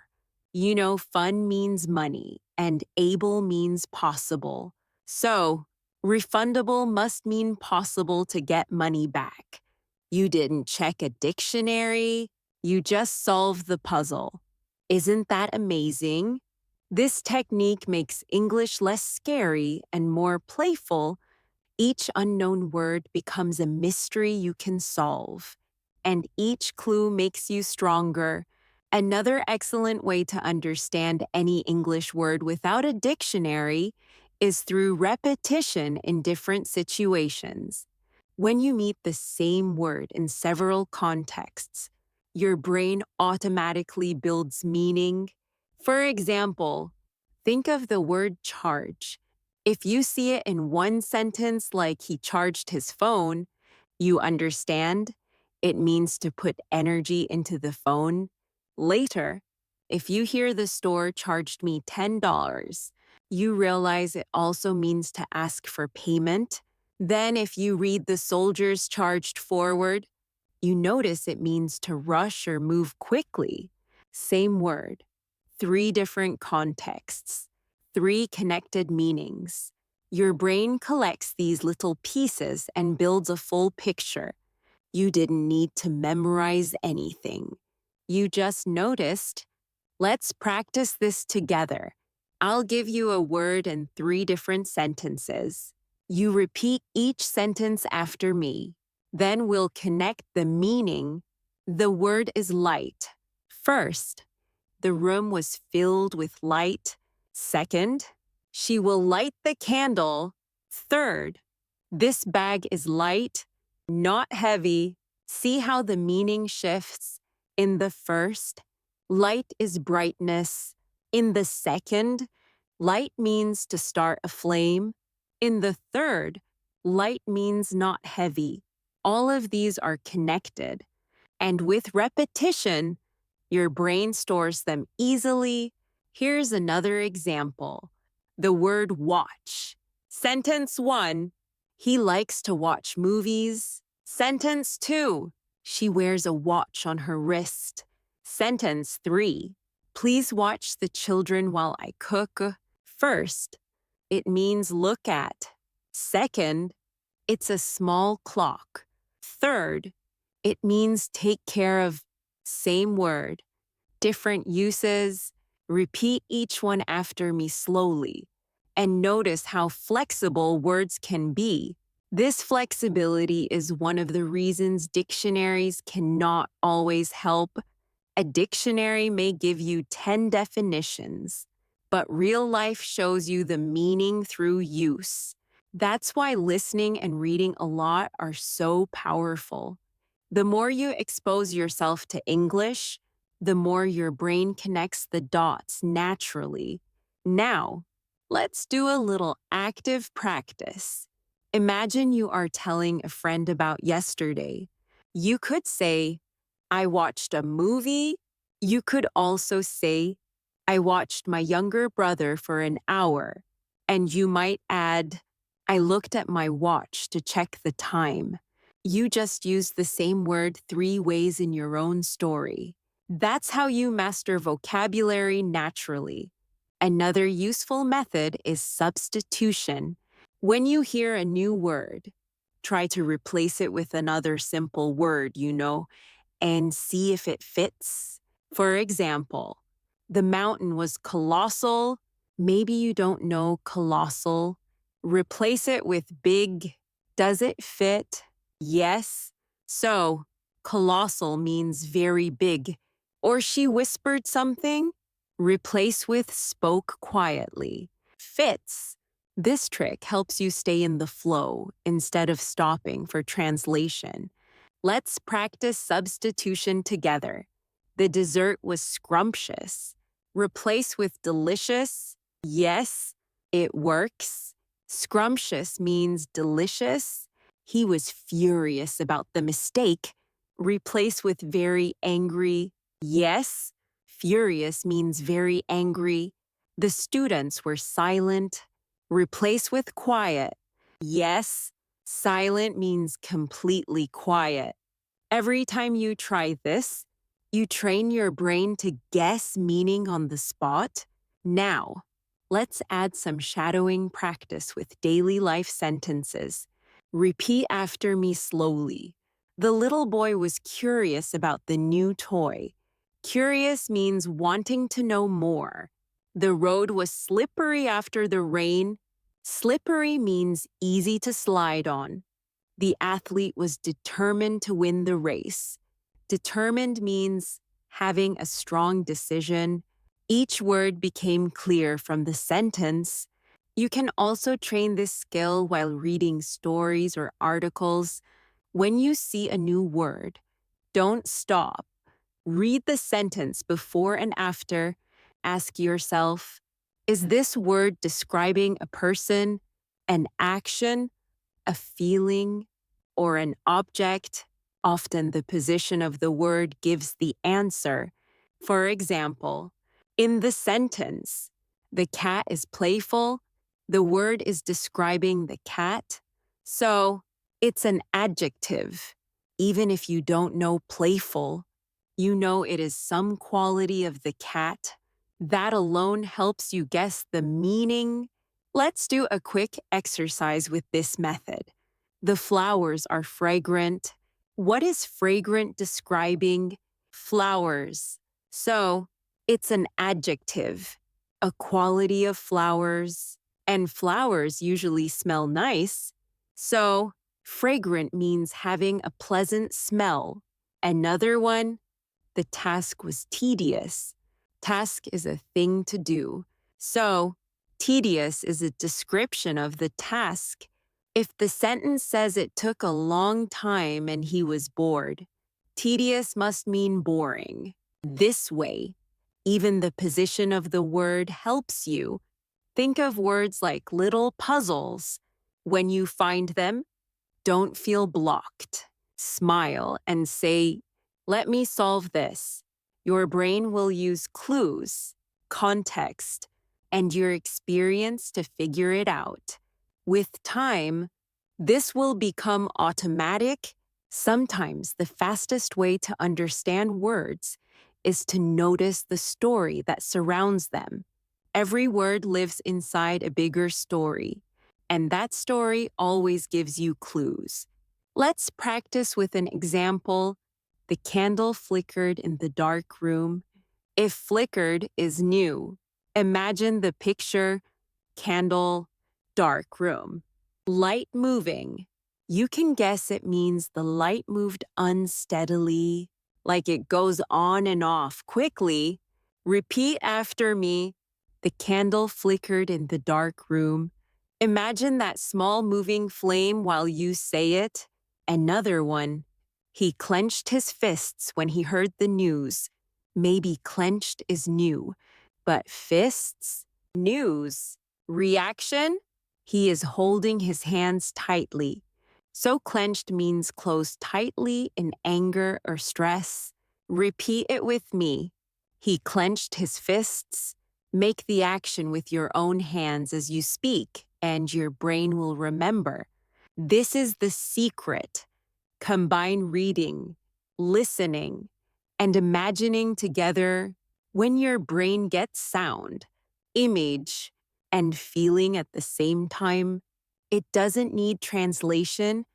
You know, fun means money and able means possible. So, refundable must mean possible to get money back. You didn't check a dictionary, you just solved the puzzle. Isn't that amazing? This technique makes English less scary and more playful. Each unknown word becomes a mystery you can solve, and each clue makes you stronger. Another excellent way to understand any English word without a dictionary is through repetition in different situations. When you meet the same word in several contexts, your brain automatically builds meaning. For example, think of the word charge. If you see it in one sentence like he charged his phone, you understand it means to put energy into the phone. Later, if you hear the store charged me $10, you realize it also means to ask for payment. Then, if you read the soldiers charged forward, you notice it means to rush or move quickly. Same word, three different contexts, three connected meanings. Your brain collects these little pieces and builds a full picture. You didn't need to memorize anything. You just noticed. Let's practice this together. I'll give you a word and three different sentences. You repeat each sentence after me. Then we'll connect the meaning. The word is light. First, the room was filled with light. Second, she will light the candle. Third, this bag is light, not heavy. See how the meaning shifts? In the first, light is brightness. In the second, light means to start a flame. In the third, light means not heavy. All of these are connected. And with repetition, your brain stores them easily. Here's another example. The word watch. Sentence 1, he likes to watch movies. Sentence 2, she wears a watch on her wrist. Sentence 3, please watch the children while I cook. First, it means look at. Second, it's a small clock. Third, it means take care of. Same word, different uses. Repeat each one after me slowly, and notice how flexible words can be. This flexibility is one of the reasons dictionaries cannot always help. A dictionary may give you 10 definitions, but real life shows you the meaning through use. That's why listening and reading a lot are so powerful. The more you expose yourself to English, the more your brain connects the dots naturally. Now, let's do a little active practice. Imagine you are telling a friend about yesterday. You could say, I watched a movie. You could also say, I watched my younger brother for an hour. And you might add, I looked at my watch to check the time. You just used the same word 3 ways in your own story. That's how you master vocabulary naturally. Another useful method is substitution. When you hear a new word, try to replace it with another simple word and see if it fits. For example, the mountain was colossal. Maybe you don't know colossal. Replace it with big. Does it fit? Yes. So, colossal means very big. Or she whispered something? Replace with spoke quietly. Fits. This trick helps you stay in the flow instead of stopping for translation. Let's practice substitution together. The dessert was scrumptious. Replace with delicious. Yes, it works. Scrumptious means delicious. He was furious about the mistake. Replace with very angry. Yes, furious means very angry. The students were silent. Replace with quiet. Yes, silent means completely quiet. Every time you try this, you train your brain to guess meaning on the spot. Now, let's add some shadowing practice with daily life sentences. Repeat after me slowly. The little boy was curious about the new toy. Curious means wanting to know more. The road was slippery after the rain. Slippery means easy to slide on. The athlete was determined to win the race. Determined means having a strong decision. Each word became clear from the sentence. You can also train this skill while reading stories or articles. When you see a new word, don't stop. Read the sentence before and after. Ask yourself, is this word describing a person, an action, a feeling, or an object? Often the position of the word gives the answer. For example, in the sentence, the cat is playful, the word is describing the cat. So, it's an adjective. Even if you don't know playful, you know it is some quality of the cat. That alone helps you guess the meaning. Let's do a quick exercise with this method. The flowers are fragrant. What is fragrant describing? Flowers. So, it's an adjective, a quality of flowers, and flowers usually smell nice. So, fragrant means having a pleasant smell. Another one, the task was tedious. Task is a thing to do. So, tedious is a description of the task. If the sentence says it took a long time and he was bored, tedious must mean boring. This way, even the position of the word helps you. Think of words like little puzzles. When you find them, don't feel blocked. Smile and say, let me solve this. Your brain will use clues, context, and your experience to figure it out. With time, this will become automatic. Sometimes the fastest way to understand words is to notice the story that surrounds them. Every word lives inside a bigger story, and that story always gives you clues. Let's practice with an example. The candle flickered in the dark room. If flickered is new, imagine the picture, candle, dark room. Light moving. You can guess it means the light moved unsteadily, like it goes on and off quickly. Repeat after me. The candle flickered in the dark room. Imagine that small moving flame while you say it. Another one. He clenched his fists when he heard the news. Maybe clenched is new, but fists? News. Reaction? He is holding his hands tightly. So clenched means closed tightly in anger or stress. Repeat it with me. He clenched his fists. Make the action with your own hands as you speak, and your brain will remember. This is the secret. Combine reading, listening, and imagining together when your brain gets sound, image, and feeling at the same time. It doesn't need translation.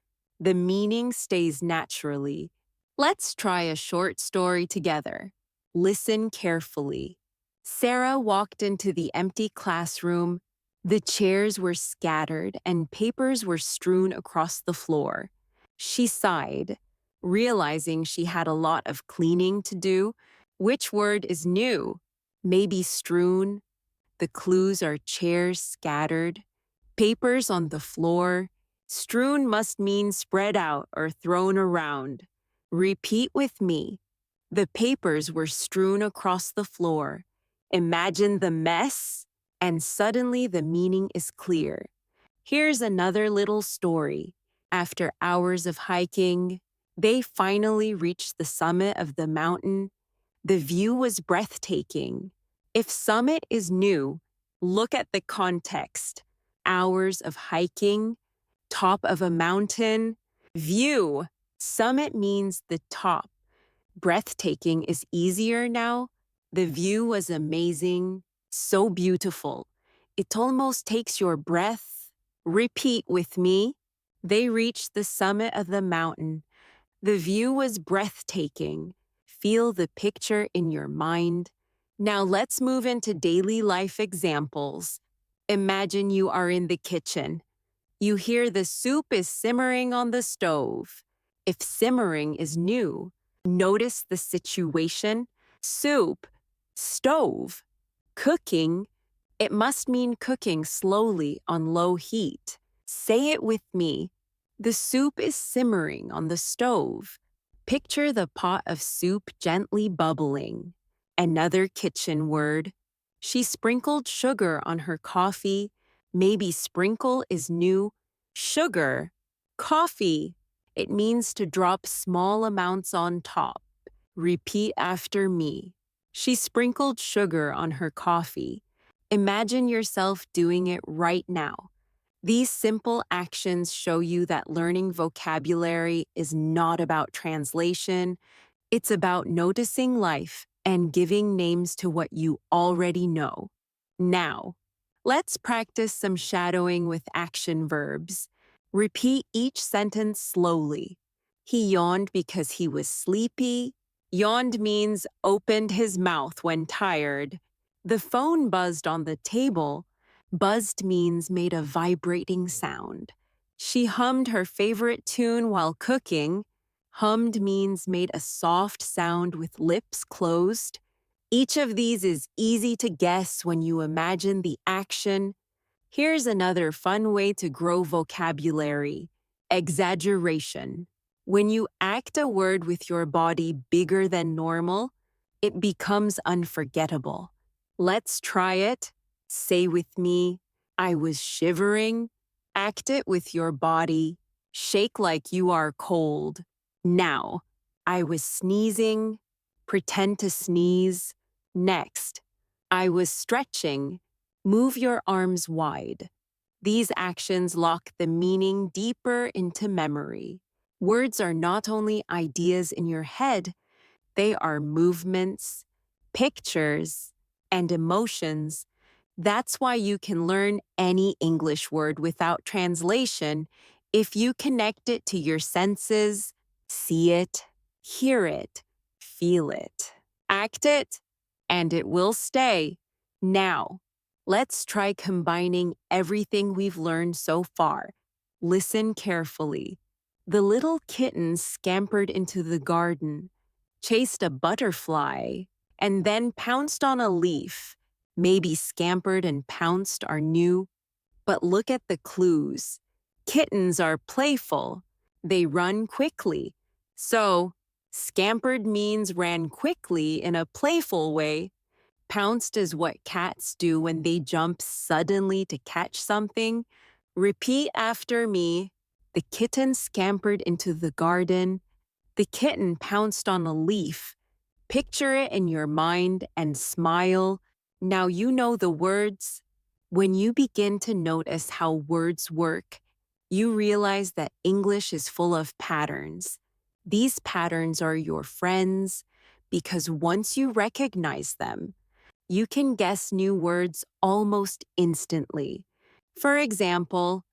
The meaning stays naturally. Let's try a short story together. Listen carefully. Sarah walked into the empty classroom. The chairs were scattered and papers were strewn across the floor. She sighed, realizing she had a lot of cleaning to do. Which word is new? Maybe strewn? The clues are chairs scattered, papers on the floor. Strewn must mean spread out or thrown around. Repeat with me. The papers were strewn across the floor. Imagine the mess, and suddenly the meaning is clear. Here's another little story. After hours of hiking, they finally reached the summit of the mountain. The view was breathtaking. If summit is new, look at the context. Hours of hiking, top of a mountain, view. Summit means the top. Breathtaking is easier now. The view was amazing, so beautiful. It almost takes your breath. Repeat with me. They reached the summit of the mountain. The view was breathtaking. Feel the picture in your mind. Now let's move into daily life examples. Imagine you are in the kitchen. You hear the soup is simmering on the stove. If simmering is new, notice the situation. Soup, stove, cooking. It must mean cooking slowly on low heat. Say it with me. The soup is simmering on the stove. Picture the pot of soup gently bubbling. Another kitchen word. She sprinkled sugar on her coffee. Maybe sprinkle is new. Sugar, coffee. It means to drop small amounts on top. Repeat after me. She sprinkled sugar on her coffee. Imagine yourself doing it right now. These simple actions show you that learning vocabulary is not about translation. It's about noticing life and giving names to what you already know. Now, let's practice some shadowing with action verbs. Repeat each sentence slowly. He yawned because he was sleepy. Yawned means opened his mouth when tired. The phone buzzed on the table. Buzzed means made a vibrating sound. She hummed her favorite tune while cooking. Hummed means made a soft sound with lips closed. Each of these is easy to guess when you imagine the action. Here's another fun way to grow vocabulary. Exaggeration. When you act a word with your body bigger than normal, it becomes unforgettable. Let's try it. Say with me, I was shivering. Act it with your body. Shake like you are cold. Now, I was sneezing. Pretend to sneeze. Next, I was stretching. Move your arms wide. These actions lock the meaning deeper into memory. Words are not only ideas in your head, they are movements, pictures, and emotions. That's why you can learn any English word without translation if you connect it to your senses, see it, hear it, feel it, act it, and it will stay. Now, let's try combining everything we've learned so far. Listen carefully. The little kitten scampered into the garden, chased a butterfly, and then pounced on a leaf. Maybe scampered and pounced are new, but look at the clues. Kittens are playful. They run quickly. So, scampered means ran quickly in a playful way. Pounced is what cats do when they jump suddenly to catch something. Repeat after me. The kitten scampered into the garden. The kitten pounced on a leaf. Picture it in your mind and smile. Now you know the words. When you begin to notice how words work, you realize that English is full of patterns. These patterns are your friends because once you recognize them, you can guess new words almost instantly. For example,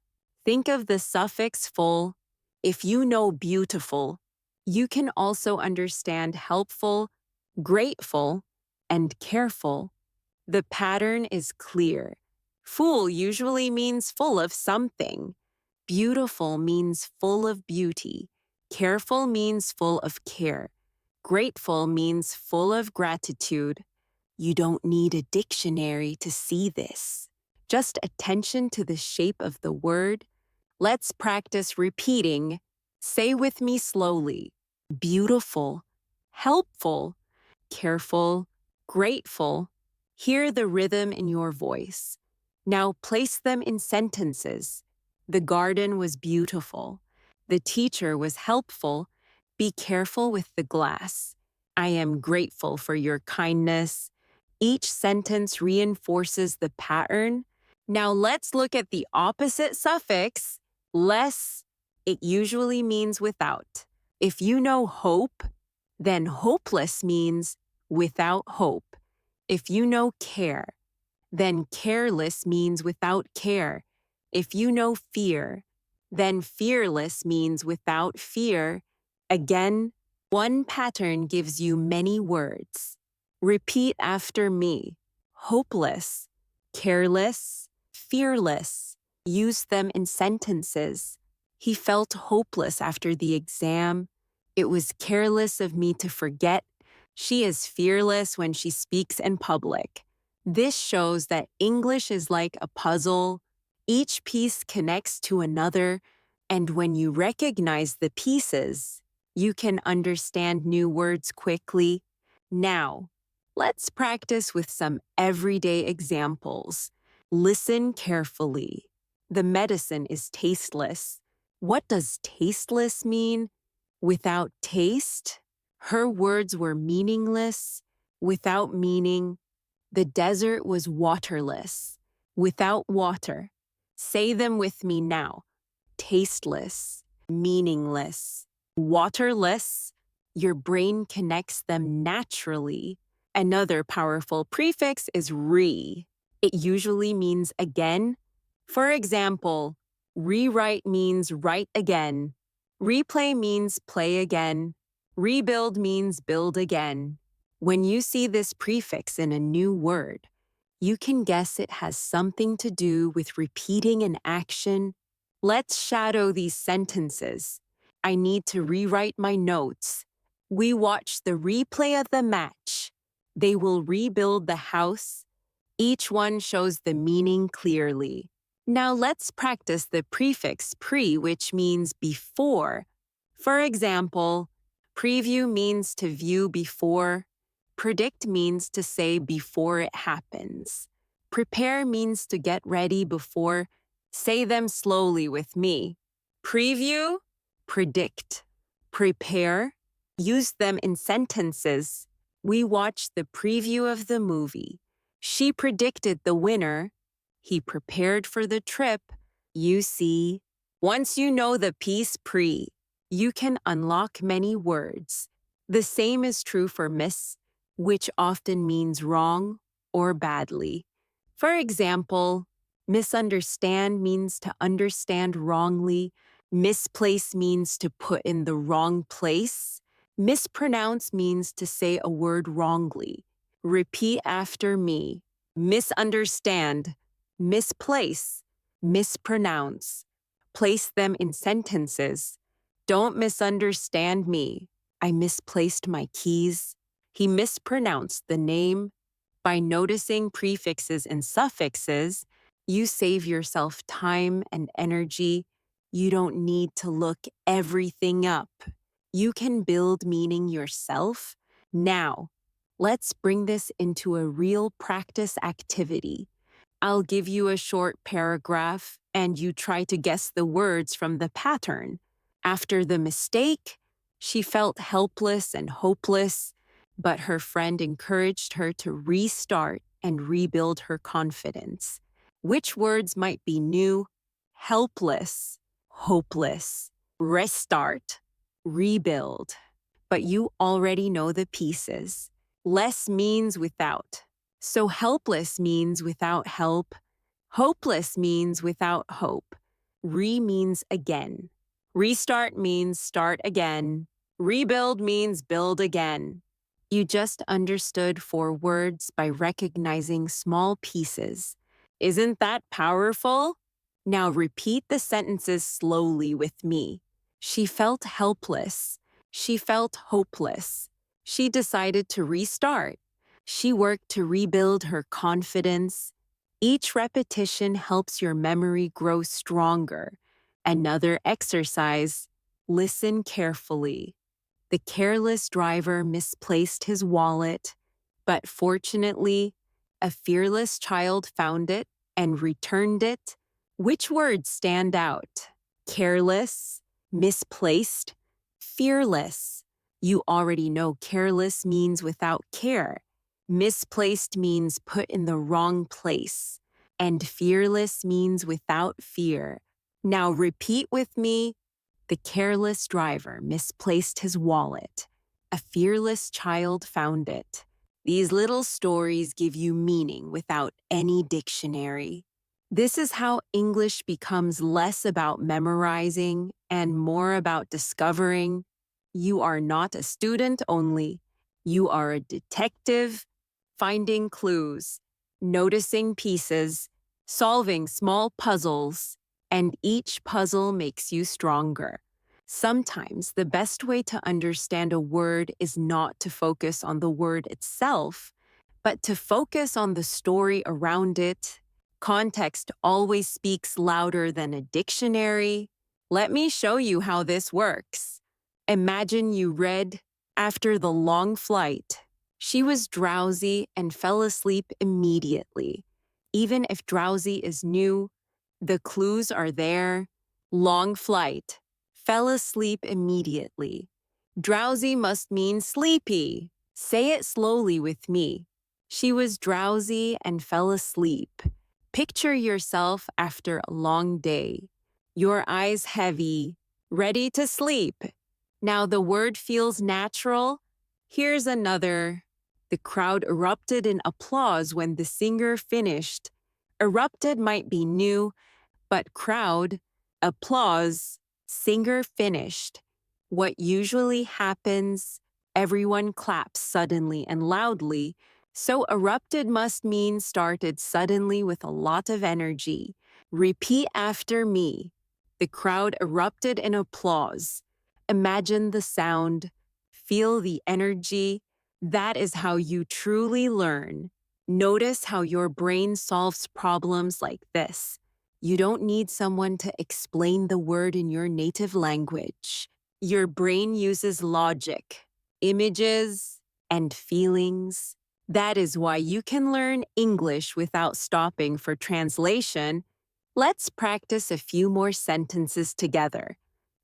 think of the suffix full. If you know beautiful, you can also understand helpful, grateful, and careful. The pattern is clear. Full usually means full of something. Beautiful means full of beauty. Careful means full of care. Grateful means full of gratitude. You don't need a dictionary to see this. Just attention to the shape of the word. Let's practice repeating. Say with me slowly. Beautiful, helpful, careful, grateful. Hear the rhythm in your voice. Now place them in sentences. The garden was beautiful. The teacher was helpful. Be careful with the glass. I am grateful for your kindness. Each sentence reinforces the pattern. Now let's look at the opposite suffix, less. It usually means without. If you know hope, then hopeless means without hope. If you know care, then careless means without care. If you know fear, then fearless means without fear. Again, one pattern gives you many words. Repeat after me. Hopeless, careless, fearless. Use them in sentences. He felt hopeless after the exam. It was careless of me to forget. She is fearless when she speaks in public. This shows that English is like a puzzle. Each piece connects to another, and when you recognize the pieces, you can understand new words quickly. Now, let's practice with some everyday examples. Listen carefully. The medicine is tasteless. What does tasteless mean? Without taste? Her words were meaningless. Without meaning. The desert was waterless. Without water. Say them with me now. Tasteless, meaningless, waterless. Your brain connects them naturally. Another powerful prefix is re. It usually means again. For example, rewrite means write again. Replay means play again. Rebuild means build again. When you see this prefix in a new word, you can guess it has something to do with repeating an action. Let's shadow these sentences. I need to rewrite my notes. We watch the replay of the match. They will rebuild the house. Each one shows the meaning clearly. Now let's practice the prefix pre, which means before. For example, preview means to view before. Predict means to say before it happens. Prepare means to get ready before. Say them slowly with me. Preview, predict, prepare. Use them in sentences. We watched the preview of the movie. She predicted the winner. He prepared for the trip. You see, once you know the piece pre, you can unlock many words. The same is true for miss, which often means wrong or badly. For example, misunderstand means to understand wrongly. Misplace means to put in the wrong place. Mispronounce means to say a word wrongly. Repeat after me. Misunderstand, misplace, mispronounce. Place them in sentences. Don't misunderstand me. I misplaced my keys. He mispronounced the name. By noticing prefixes and suffixes, you save yourself time and energy. You don't need to look everything up. You can build meaning yourself. Now, let's bring this into a real practice activity. I'll give you a short paragraph, and you try to guess the words from the pattern. After the mistake, she felt helpless and hopeless, but her friend encouraged her to restart and rebuild her confidence. Which words might be new? Helpless, hopeless, restart, rebuild. But you already know the pieces. Less means without. So helpless means without help. Hopeless means without hope. Means again. Restart means start again. Rebuild means build again. You just understood 4 words by recognizing small pieces. Isn't that powerful? Now repeat the sentences slowly with me. She felt helpless. She felt hopeless. She decided to restart. She worked to rebuild her confidence. Each repetition helps your memory grow stronger. Another exercise, listen carefully. The careless driver misplaced his wallet, but fortunately, a fearless child found it and returned it. Which words stand out? Careless, misplaced, fearless. You already know careless means without care. Misplaced means put in the wrong place. And fearless means without fear. Now repeat with me. The careless driver misplaced his wallet. A fearless child found it. These little stories give you meaning without any dictionary. This is how English becomes less about memorizing and more about discovering. You are not a student only. You are a detective, finding clues, noticing pieces, solving small puzzles, and each puzzle makes you stronger. Sometimes the best way to understand a word is not to focus on the word itself, but to focus on the story around it. Context always speaks louder than a dictionary. Let me show you how this works. Imagine you read, "After the long flight, she was drowsy and fell asleep immediately." Even if drowsy is new, the clues are there. Long flight, fell asleep immediately. Drowsy must mean sleepy. Say it slowly with me. She was drowsy and fell asleep. Picture yourself after a long day. Your eyes heavy, ready to sleep. Now the word feels natural. Here's another. The crowd erupted in applause when the singer finished. Erupted might be new, but crowd, applause, singer finished. What usually happens, everyone claps suddenly and loudly, so erupted must mean started suddenly with a lot of energy. Repeat after me. The crowd erupted in applause. Imagine the sound. Feel the energy. That is how you truly learn. Notice how your brain solves problems like this. You don't need someone to explain the word in your native language. Your brain uses logic, images, and feelings. That is why you can learn English without stopping for translation. Let's practice a few more sentences together.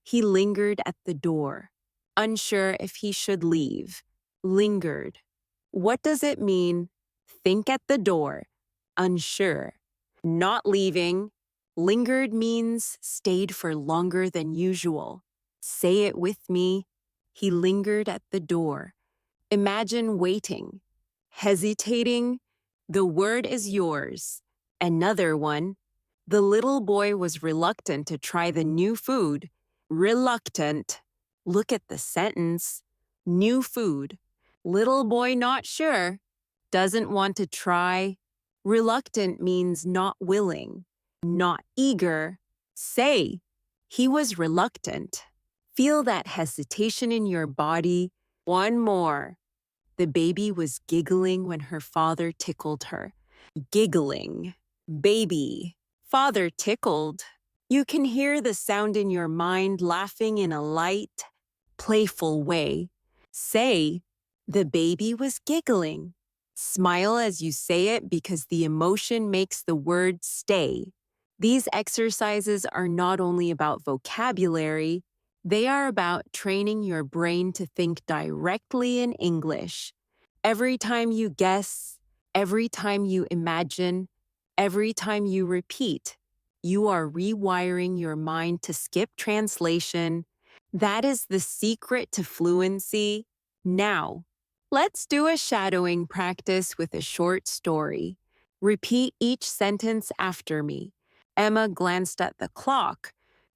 He lingered at the door, unsure if he should leave. Lingered. What does it mean? Think at the door. Unsure. Not leaving. Lingered means stayed for longer than usual. Say it with me. He lingered at the door. Imagine waiting. Hesitating. The word is yours. Another one. The little boy was reluctant to try the new food. Reluctant. Look at the sentence. New food. Little boy not sure. Doesn't want to try. Reluctant means not willing, not eager. Say, he was reluctant. Feel that hesitation in your body. One more. The baby was giggling when her father tickled her. Giggling. Baby. Father tickled. You can hear the sound in your mind laughing in a light, playful way. Say, the baby was giggling. Smile as you say it because the emotion makes the word stay. These exercises are not only about vocabulary, they are about training your brain to think directly in English. Every time you guess, every time you imagine, every time you repeat, You are rewiring your mind to skip translation. That is the secret to fluency. Now, let's do a shadowing practice with a short story. Repeat each sentence after me. Emma glanced at the clock.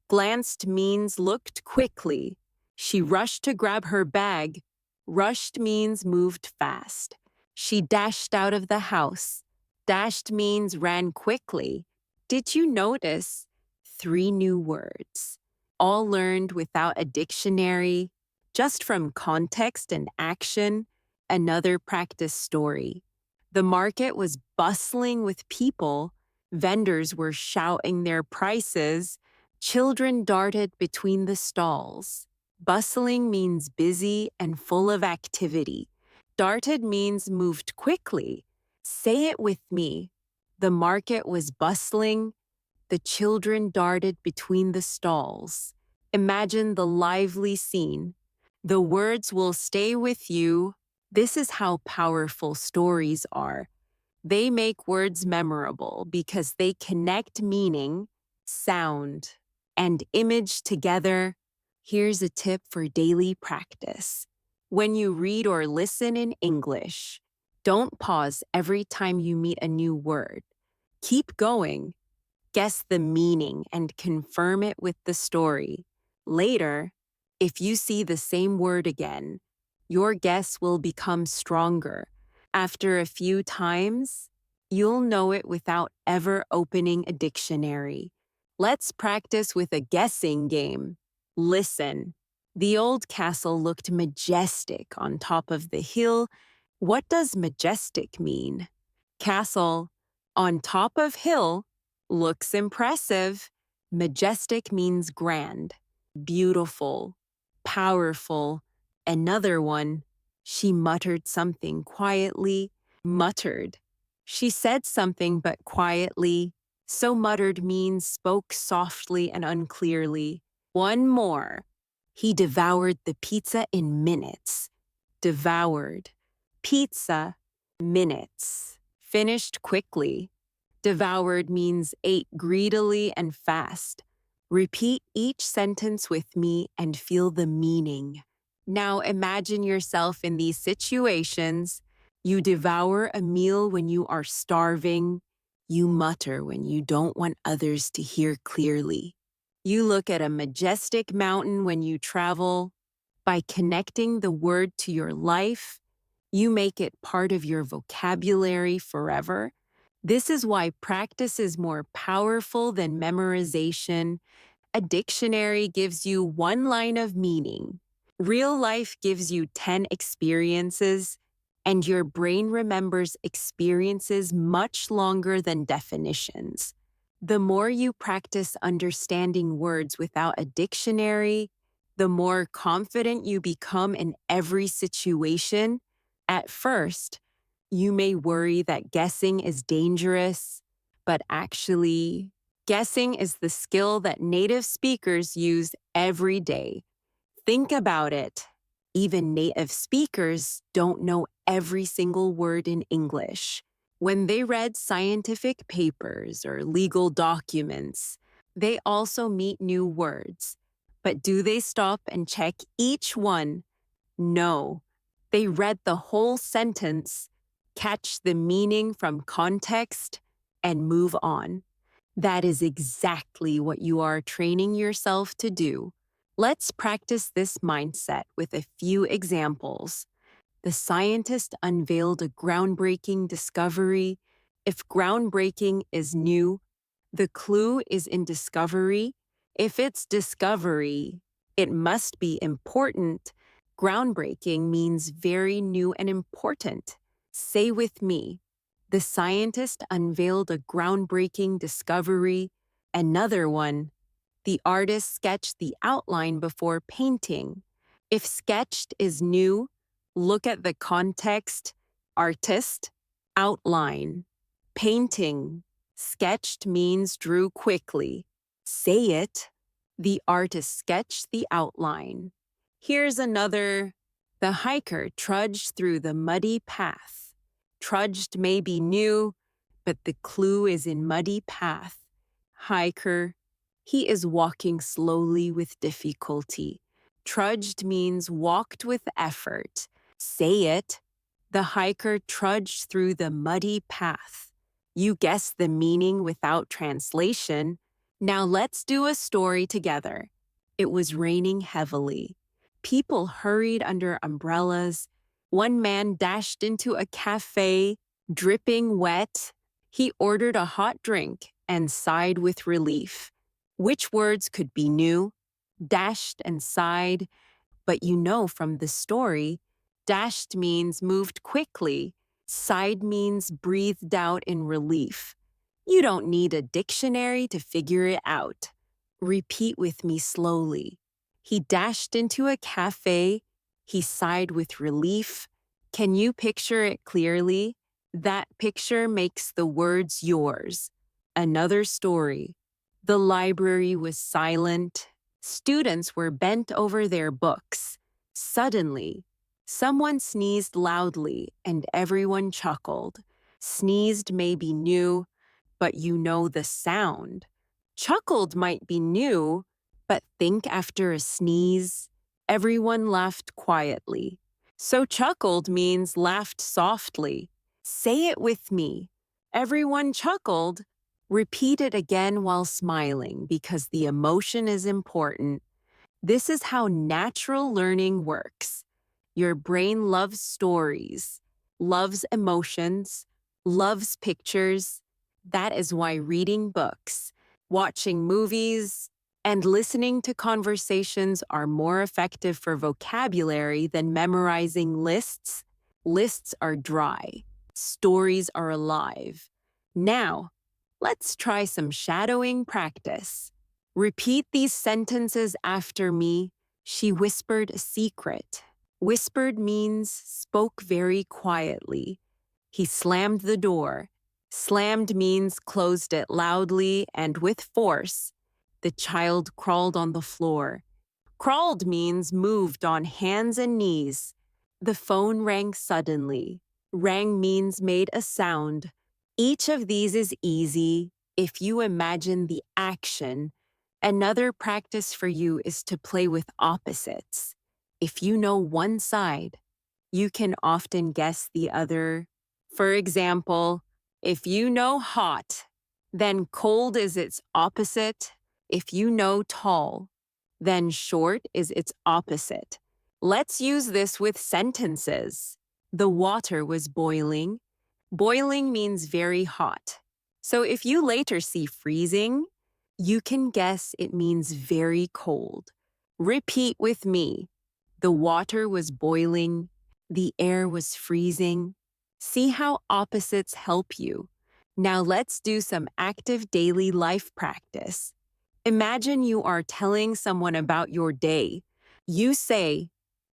Glanced means looked quickly. She rushed to grab her bag. Rushed means moved fast. She dashed out of the house. Dashed means ran quickly. Did you notice 3 new words, all learned without a dictionary, just from context and action? Another practice story. The market was bustling with people. Vendors were shouting their prices. Children darted between the stalls. Bustling means busy and full of activity. Darted means moved quickly. Say it with me. The market was bustling. The children darted between the stalls. Imagine the lively scene. The words will stay with you. This is how powerful stories are. They make words memorable because they connect meaning, sound, and image together. Here's a tip for daily practice. When you read or listen in English, don't pause every time you meet a new word. Keep going. Guess the meaning and confirm it with the story. Later, if you see the same word again, your guess will become stronger. After a few times, you'll know it without ever opening a dictionary. Let's practice with a guessing game. Listen. The old castle looked majestic on top of the hill. What does majestic mean? Castle on top of hill looks impressive. Majestic means grand, beautiful, powerful. Another one. She muttered something quietly. Muttered. She said something but quietly. So muttered means spoke softly and unclearly. One more. He devoured the pizza in minutes. Devoured. Pizza. Minutes. Finished quickly. Devoured means ate greedily and fast. Repeat each sentence with me and feel the meaning. Now imagine yourself in these situations. You devour a meal when you are starving. You mutter when you don't want others to hear clearly. You look at a majestic mountain when you travel. By connecting the word to your life, you make it part of your vocabulary forever. This is why practice is more powerful than memorization. A dictionary gives you one line of meaning. Real life gives you 10 experiences, and your brain remembers experiences much longer than definitions. The more you practice understanding words without a dictionary, the more confident you become in every situation. At first, you may worry that guessing is dangerous, but actually, guessing is the skill that native speakers use every day. Think about it. Even native speakers don't know every single word in English. When they read scientific papers or legal documents, they also meet new words. But do they stop and check each one? No. They read the whole sentence, catch the meaning from context, and move on. That is exactly what you are training yourself to do. Let's practice this mindset with a few examples. The scientist unveiled a groundbreaking discovery. If groundbreaking is new, the clue is in discovery. If it's discovery, it must be important. Groundbreaking means very new and important. Say with me, the scientist unveiled a groundbreaking discovery. Another one, the artist sketched the outline before painting. If sketched is new, look at the context. Artist, outline. Painting, sketched means drew quickly. Say it. The artist sketched the outline. Here's another. The hiker trudged through the muddy path. Trudged may be new, but the clue is in muddy path. Hiker. He is walking slowly with difficulty. Trudged means walked with effort. Say it. The hiker trudged through the muddy path. You guessed the meaning without translation. Now let's do a story together. It was raining heavily. People hurried under umbrellas. One man dashed into a cafe, dripping wet. He ordered a hot drink and sighed with relief. Which words could be new? Dashed and sighed. But you know from the story, dashed means moved quickly. Sighed means breathed out in relief. You don't need a dictionary to figure it out. Repeat with me slowly. He dashed into a cafe. He sighed with relief. Can you picture it clearly? That picture makes the words yours. Another story. The library was silent. Students were bent over their books. Suddenly, someone sneezed loudly and everyone chuckled. Sneezed may be new, but you know the sound. Chuckled might be new, but think after a sneeze. Everyone laughed quietly. So chuckled means laughed softly. Say it with me. Everyone chuckled. Repeat it again while smiling because the emotion is important. This is how natural learning works. Your brain loves stories, loves emotions, loves pictures. That is why reading books, watching movies, and listening to conversations are more effective for vocabulary than memorizing lists. Lists are dry. Stories are alive. Now, let's try some shadowing practice. Repeat these sentences after me. She whispered a secret. Whispered means spoke very quietly. He slammed the door. Slammed means closed it loudly and with force. The child crawled on the floor. Crawled means moved on hands and knees. The phone rang suddenly. Rang means made a sound. Each of these is easy if you imagine the action. Another practice for you is to play with opposites. If you know one side, you can often guess the other. For example, if you know hot, then cold is its opposite. If you know tall, then short is its opposite. Let's use this with sentences. The water was boiling. Boiling means very hot. So if you later see freezing, you can guess it means very cold. Repeat with me. The water was boiling. The air was freezing. See how opposites help you. Now let's do some active daily life practice. Imagine you are telling someone about your day. You say,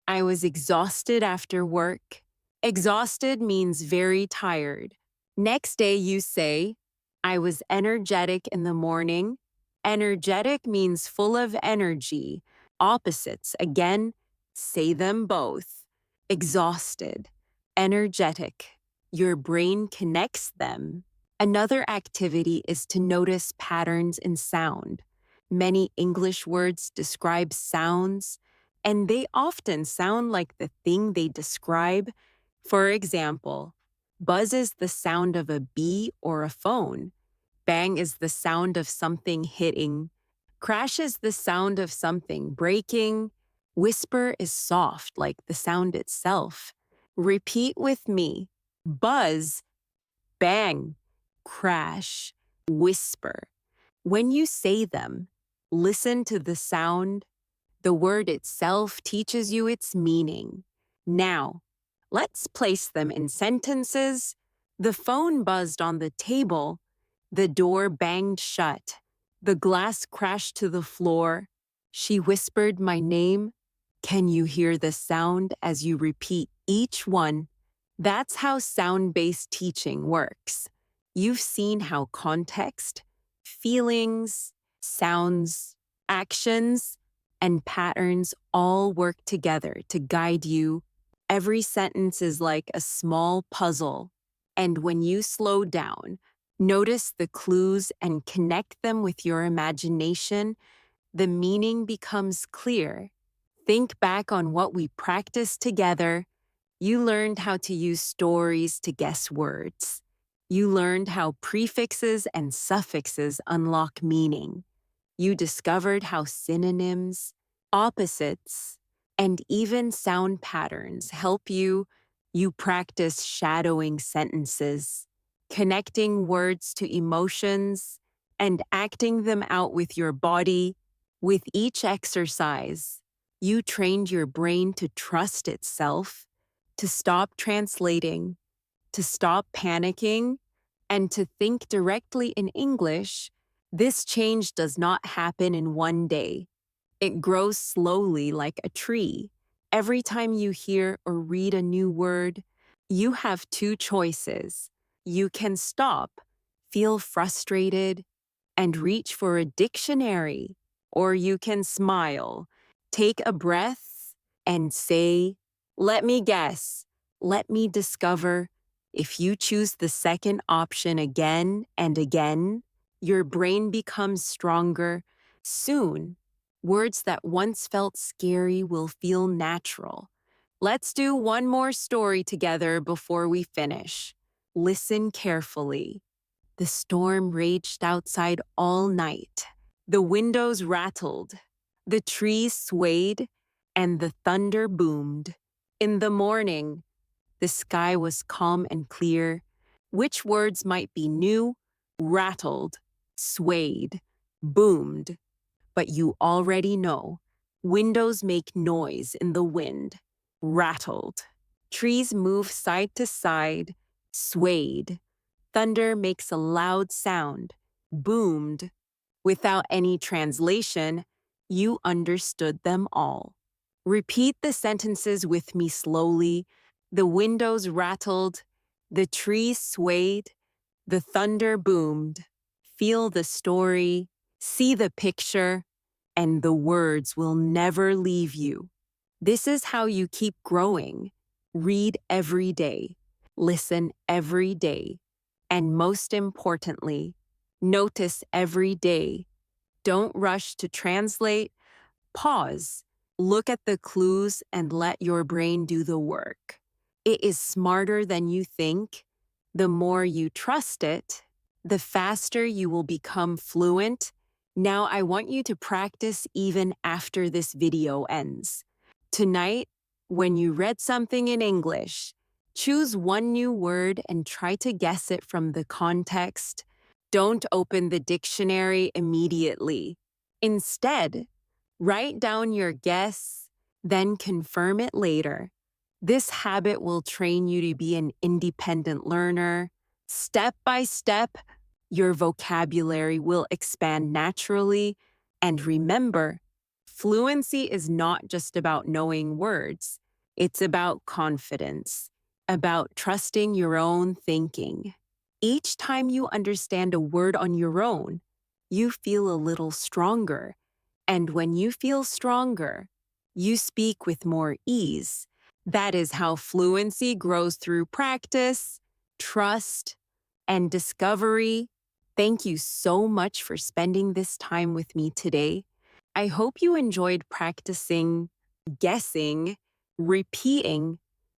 I was exhausted after work. Exhausted means very tired. Next day you say, I was energetic in the morning. Energetic means full of energy. Opposites, again, say them both. Exhausted, energetic. Your brain connects them. Another activity is to notice patterns in sound. Many English words describe sounds, and they often sound like the thing they describe. For example, buzz is the sound of a bee or a phone. Bang is the sound of something hitting. Crash is the sound of something breaking. Whisper is soft, like the sound itself. Repeat with me. Buzz, bang, crash, whisper. When you say them, listen to the sound. The word itself teaches you its meaning. Now, let's place them in sentences. The phone buzzed on the table. The door banged shut. The glass crashed to the floor. She whispered my name. Can you hear the sound as you repeat each one? That's how sound-based teaching works. You've seen how context, feelings, sounds, actions, and patterns all work together to guide you. Every sentence is like a small puzzle. And when you slow down, Notice the clues and connect them with your imagination. The meaning becomes clear. Think back on what we practiced together. You learned how to use stories to guess words. You learned how prefixes and suffixes unlock meaning. You discovered how synonyms, opposites, and even sound patterns help you. You practice shadowing sentences, connecting words to emotions, and acting them out with your body. With each exercise, you trained your brain to trust itself, to stop translating, to stop panicking, and to think directly in English. This change does not happen in one day. It grows slowly like a tree. Every time you hear or read a new word, you have two choices. You can stop, feel frustrated, and reach for a dictionary, or you can smile, take a breath, and say, "Let me guess, let me discover." If you choose the second option again and again, your brain becomes stronger. Soon, words that once felt scary will feel natural. Let's do one more story together before we finish. Listen carefully. The storm raged outside all night. The windows rattled, the trees swayed, and the thunder boomed. In the morning, the sky was calm and clear. Which words might be new, rattled, swayed, boomed? But you already know. Windows make noise in the wind, rattled. Trees move side to side, swayed. Thunder makes a loud sound, boomed. Without any translation, you understood them all. Repeat the sentences with me slowly. The windows rattled, the trees swayed, the thunder boomed. Feel the story, see the picture, and the words will never leave you. This is how you keep growing. Read every day, listen every day, and most importantly, notice every day. Don't rush to translate. Pause, look at the clues, and let your brain do the work. It is smarter than you think. The more you trust it, the faster you will become fluent. Now I want you to practice even after this video ends. Tonight, when you read something in English, choose one new word and try to guess it from the context. Don't open the dictionary immediately. Instead, write down your guess, then confirm it later. This habit will train you to be an independent learner. Step by step, your vocabulary will expand naturally. And remember, fluency is not just about knowing words. It's about confidence, about trusting your own thinking. Each time you understand a word on your own, you feel a little stronger. And when you feel stronger, you speak with more ease. That is how fluency grows through practice, trust, and discovery. Thank you so much for spending this time with me today. I hope you enjoyed practicing, guessing, repeating,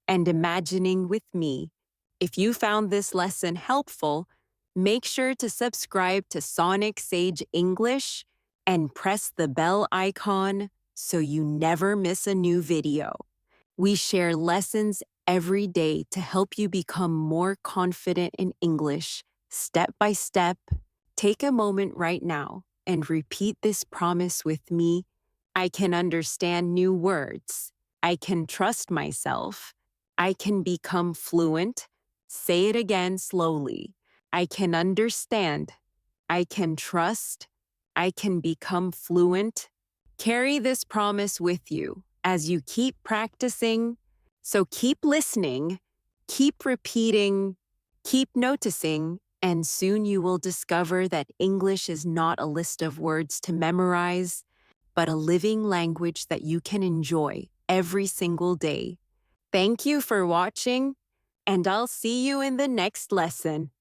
and imagining with me. If you found this lesson helpful, make sure to subscribe to SonicSage English and press the bell icon so you never miss a new video. We share lessons every day to help you become more confident in English, step by step. Take a moment right now and repeat this promise with me. I can understand new words. I can trust myself. I can become fluent. Say it again slowly. I can understand. I can trust. I can become fluent. Carry this promise with you as you keep practicing. So keep listening, keep repeating, keep noticing, and soon you will discover that English is not a list of words to memorize, but a living language that you can enjoy every single day. Thank you for watching, and I'll see you in the next lesson.